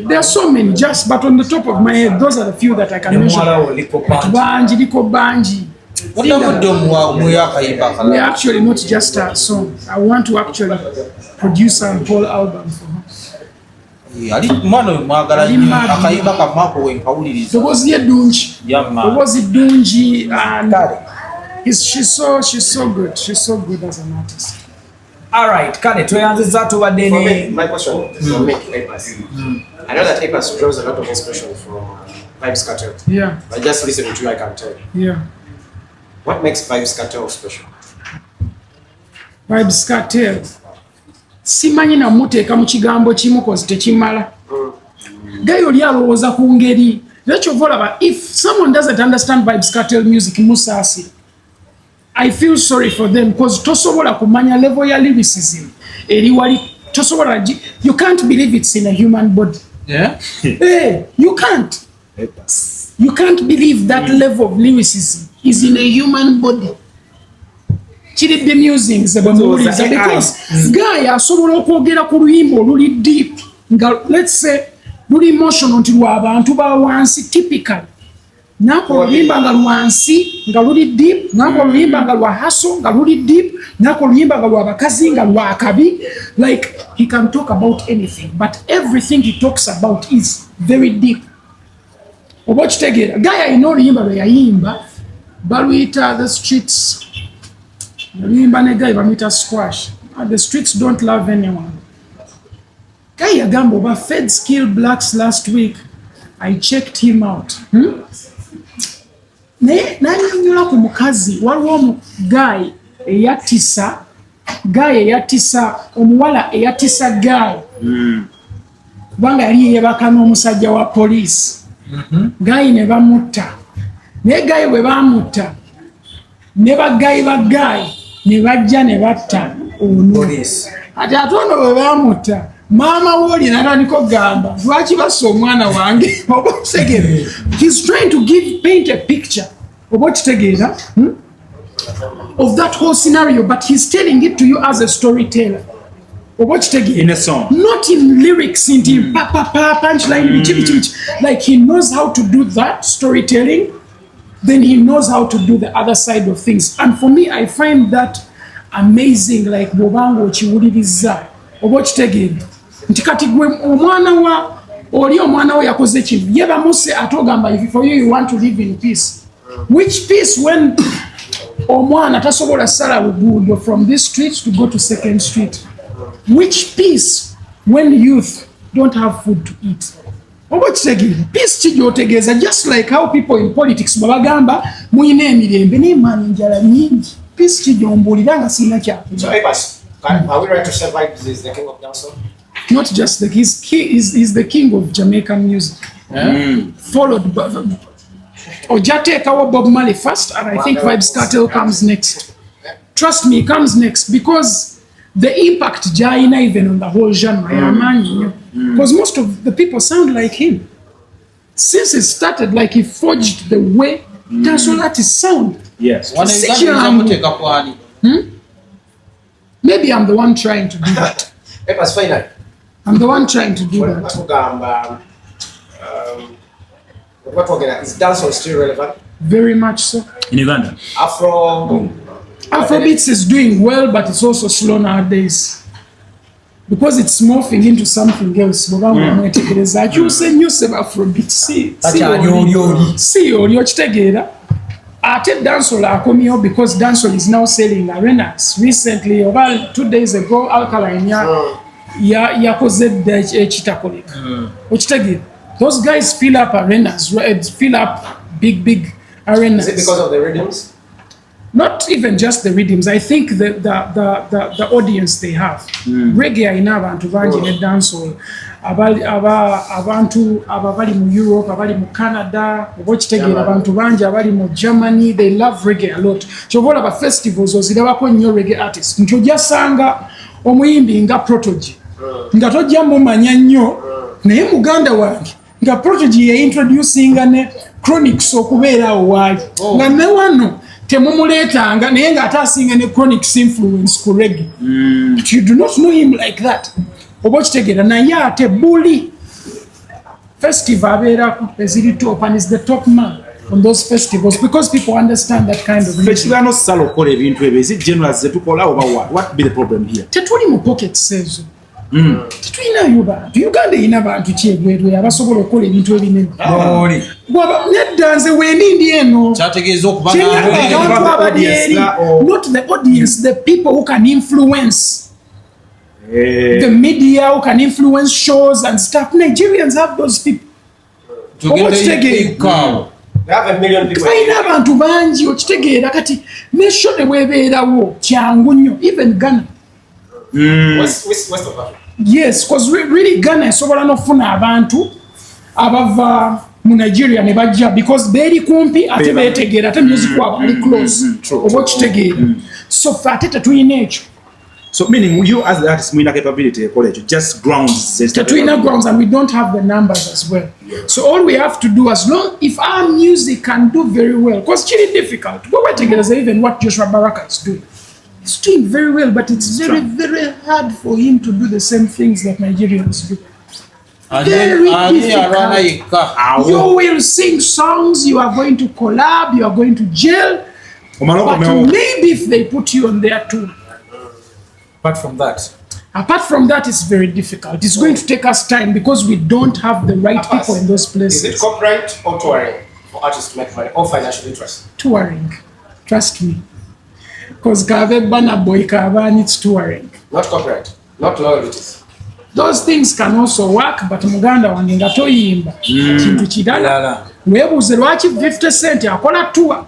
Speaker 4: there are so many just but on the top of my head those are the few that I can mention banji liko banji we actually not just a song I want to actually produce a whole album for her obozi edungi and she's so good as an artist.
Speaker 2: Alright, kale tweyanziza tubadde ne
Speaker 6: my question for me Apass. I know that Apass draws a lot of inspiration from Vybz Kartel.
Speaker 4: Yeah.
Speaker 6: But just listening to you I can tell.
Speaker 4: Yeah.
Speaker 6: What makes Vybz Kartel special?
Speaker 4: Vybz Kartel simanyi namuteeka mu kigambo kimu kozi tekimala gayo oli alowooza ku ngeri lekyova olaba if someone doesn't understand Vybz Kartel music musaasi I feel sorry for them because tosobola kumanya level ya lyricism eri wali tosobola you can't believe it's in a human body you can't believe that level of lyricism is in a human body kiri the musings abamuliza because guy asobola okwogera ku luyimbo oluli deep nga let's say luli emotional nti lwa abantu ba wansi typical nako oluyimba nga lwansi nga luli deep nako oluyimba nga lwa haso nga luli deep nako oluyimba nga lwa bakazi nga lwa akabi like he can talk about anything but everything he talks about is very deep oba okitegeera guy ayina oluyimba lwe yayimba baluyita the streets oluyimba ne guy bamuyita squash the streets don't love anyone guy yagamba oba feds kill blacks last week I checked him out nanyonyola ku mukazi waliwo guy eyatisa omuwala eyatisa guy kubanga yali yeyebaka n'omusajja wa poliisi guy ne bamutta naye guy bwe bamutta ne bagayi ba guy ne bajja ne batta ono ate ono bwe bamutta Mama woli natandika gamba lwaki bassa omwana wange oba kitegeera he's trying to paint a picture oba kitegeera of that whole scenario, but he's telling it to you as a storyteller.
Speaker 5: In a song.
Speaker 4: Not in lyrics, in punchline, like he knows how to do that storytelling, then he knows how to do the other side of things. And for me, I find that amazing, like Bobango Chiwuliriza. Oba kitegeera nti kati gwe omwana wa oli omwana we yakoze kintu yeba muse atogamba if for you want to live in peace. Which peace when omwana tasobola sala luguudo from this street to go to second street? Which peace when youth don't have food to eat? Oba kitegeera peace kijootegeeza just like how people in politics babagamba muyina emirembe n'emaani njala nyingi peace kijombuulira nga sirina kyakulya.
Speaker 6: So Apass, are we right to say like this is the king of dancehall?
Speaker 4: Not just the he's the king of Jamaican music. Followed by Ojateekawo Bob Marley first, and I think Vybz Kartel comes next. Trust me, comes next because the impact Jaina even on the whole genre, because most of the people sound like him. Since it started, like he forged the way dancehall artists sound.
Speaker 5: Yes.
Speaker 4: Maybe I'm the one trying to do that.
Speaker 6: Apass, finally.
Speaker 4: I'm the one trying to do that.
Speaker 6: Is dancehall still relevant?
Speaker 4: Very much so.
Speaker 5: In Uganda.
Speaker 4: Afrobeats is doing well, but it's also slow nowadays because it's morphing into something else. You say Afrobeat. See, you're kitegeera. Ate dancehall akomyewo because dancehall is now selling arenas. Recently, about 2 days ago, Alkaline yakoze ekitakoleka. Okitegeera. Those guys fill up arenas, fill up big arenas.
Speaker 6: Is it because of the rhythms?
Speaker 4: Not even just the rhythms. I think the audience they have. Reggae ayina abantu bangi ne dancehall. Abantu abali mu Europe, abali mu Canada, oba kitegeera abantu bangi abali mu Germany, they love reggae a lot. Kyobola ba festivals ozirabako nnyo reggae artists. Nti ojasanga omuyimbi nga Protoje. Nga tojja mumanya nnyo naye muganda wange nga Protoje ya introducinga ne Chronics okubeerawo waali. Nga ne wano temumuleetanga naye nga ate asinga ne Chronics influence ku reggae. But you do not know him like that. Oba kitegeera naye ate buli festival abeerako eziri top and is the top man on those festivals because people understand that kind of music.
Speaker 5: Festival salo okola ebintu ebyo ezi generals zetukola oba what be the problem here?
Speaker 4: Tetuli mu pockets ezo. Tetulinayo bantu. Uganda erina bantu kyegwetwe abasobola okukola ebintu ebinene. Nedda nze wendi eno.
Speaker 3: Kyategeeza okuba
Speaker 4: not the audience, the people who can influence. The media who can influence shows and stuff. Nigerians have those people.
Speaker 6: They have a million people.
Speaker 4: Bayina abantu bangi okitegeera kati nesho ne bwebeerawo kyangu nnyo even Ghana.
Speaker 6: West of Africa.
Speaker 4: Yes, because really Ghana esobola n'okufuna abantu abava mu Nigeria ne bajja because beeri kumpi ate beetegeera ate music wabo ali close. Oba okitegeera. So ffe ate tetulina ekyo.
Speaker 5: So meaning you as the artist muna capability college just grounds
Speaker 4: Tatooina grounds and we don't have the numbers as well. So all we have to do as long if our music can do very well because it's really difficult. Go back together even what Joshua Baraka is doing. He's doing very well but it's very hard for him to do the same things that Nigerians do. Very difficult. You will sing songs, you are going to collab, you are going to jail. But maybe if they put you on their tour.
Speaker 2: Apart from that, it's very difficult. It's going to take us time because we don't have the right people in those places.
Speaker 6: Is it copyright or touring for artists to make money or financial interest?
Speaker 4: Touring, trust me. Because Kave Bana Boy Kavan, it's touring.
Speaker 6: Not copyright, not loyalties.
Speaker 4: Those things can also work, but Muganda wangenga toyimba. Kintu kidala. Webuze lwaki 50 Cent akola tour.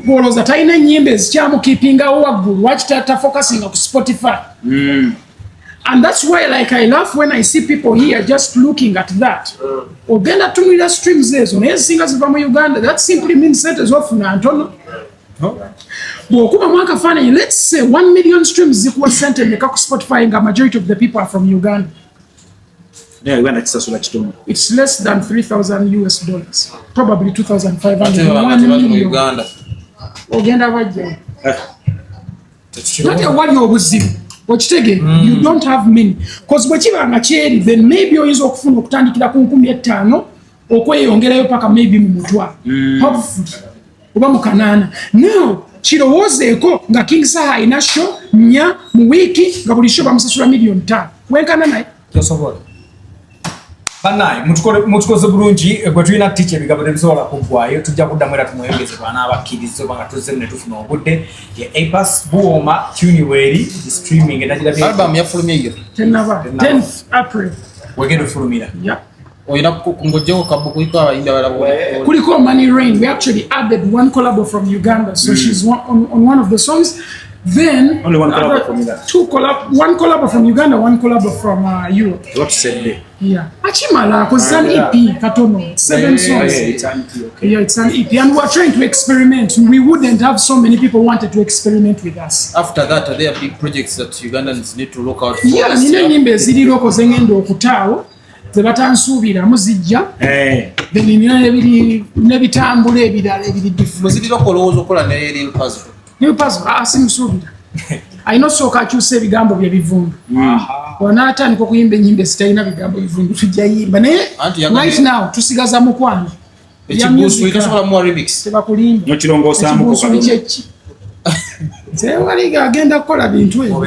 Speaker 4: Poloza taina nyimbe zikyamukipingawo waggulu lwaki focusing on Spotify. And that's why like I laugh when I see people here just looking at that. Ogenda tunulira streams ezo naye ezisinga ziva mu Uganda, that simply means sente zofuna ntono. bw'okuba mu akafaananyi let's say 1 million streams zikuwa sente meka ku Spotify nga majority of the people are from Uganda.
Speaker 5: naye Uganda kisasula kitono.
Speaker 4: It's less than $3,000, probably 2,500.
Speaker 3: Ate
Speaker 4: 1
Speaker 3: mu
Speaker 4: million.
Speaker 3: Uganda.
Speaker 4: Ogenda bajja.
Speaker 5: Eh,
Speaker 4: Not awali obuzibu. Okitege, you don't have many. Because bwe kiba nga kyeri, then maybe oyinza okufuna okutandikira ku 15,000 okweyongerayo paka maybe mu mutwa. Hopefully. Oba mu kanaana. Now, kirowoozeeko nga King Saha alina show 4 mu wiiki nga buli show bamusasula million 5. Wenkana naye.
Speaker 2: Tosobola. Banaye mutukoze bulungi gwe tulina ticha ebigambo tebisobola kuggwayo tujja kuddamu era tumweyongeze bwana abakkiriza nga tuzze ne tufuna obudde ye Apass buwoma tuniweri streaming endagirabye
Speaker 3: Album yafulumye iyo.
Speaker 4: Tenava. 10th April.
Speaker 2: wegenda ofulumira.
Speaker 4: Yeah.
Speaker 3: Oyina kungojjeko kabuku iko abayimbi abalala.
Speaker 4: Kuliko Money Rain, we actually added one collabo from Uganda, so she's on one of the songs. Then
Speaker 5: Only one collabo from Uganda.
Speaker 4: One collabo from Uganda, one collabo from Europe.
Speaker 5: what said there?
Speaker 4: Yeah. Achimala, because it's an EP, Katono, 7 songs.
Speaker 5: It's anti, okay.
Speaker 4: Yeah, it's an EP, and we're trying to experiment. We wouldn't have so many people wanted to experiment with us.
Speaker 3: After that, are there big projects that Ugandans need to look out for?
Speaker 4: Yeah, nina nyimbe ziriko zengendo okutaawo ze batansuubira muzijja. Then nina nebitambula ebirala ebiri different.
Speaker 3: Muzidira kolowooza okola ne real puzzle.
Speaker 4: New puzzle, simusuubira. Ayina osooka akyusa ebigambo bye bivundu. Wanaatandika okuyimba ennyimba zitalina bigambo bivundu tujja yimba naye right now tusigaza mukwano.
Speaker 3: Ekibuusu itasobola mu remix.
Speaker 4: Tebakulimba.
Speaker 5: Nokirongoosamu
Speaker 4: ku kyeki. Nze wali agenda kukola bintu ebyo.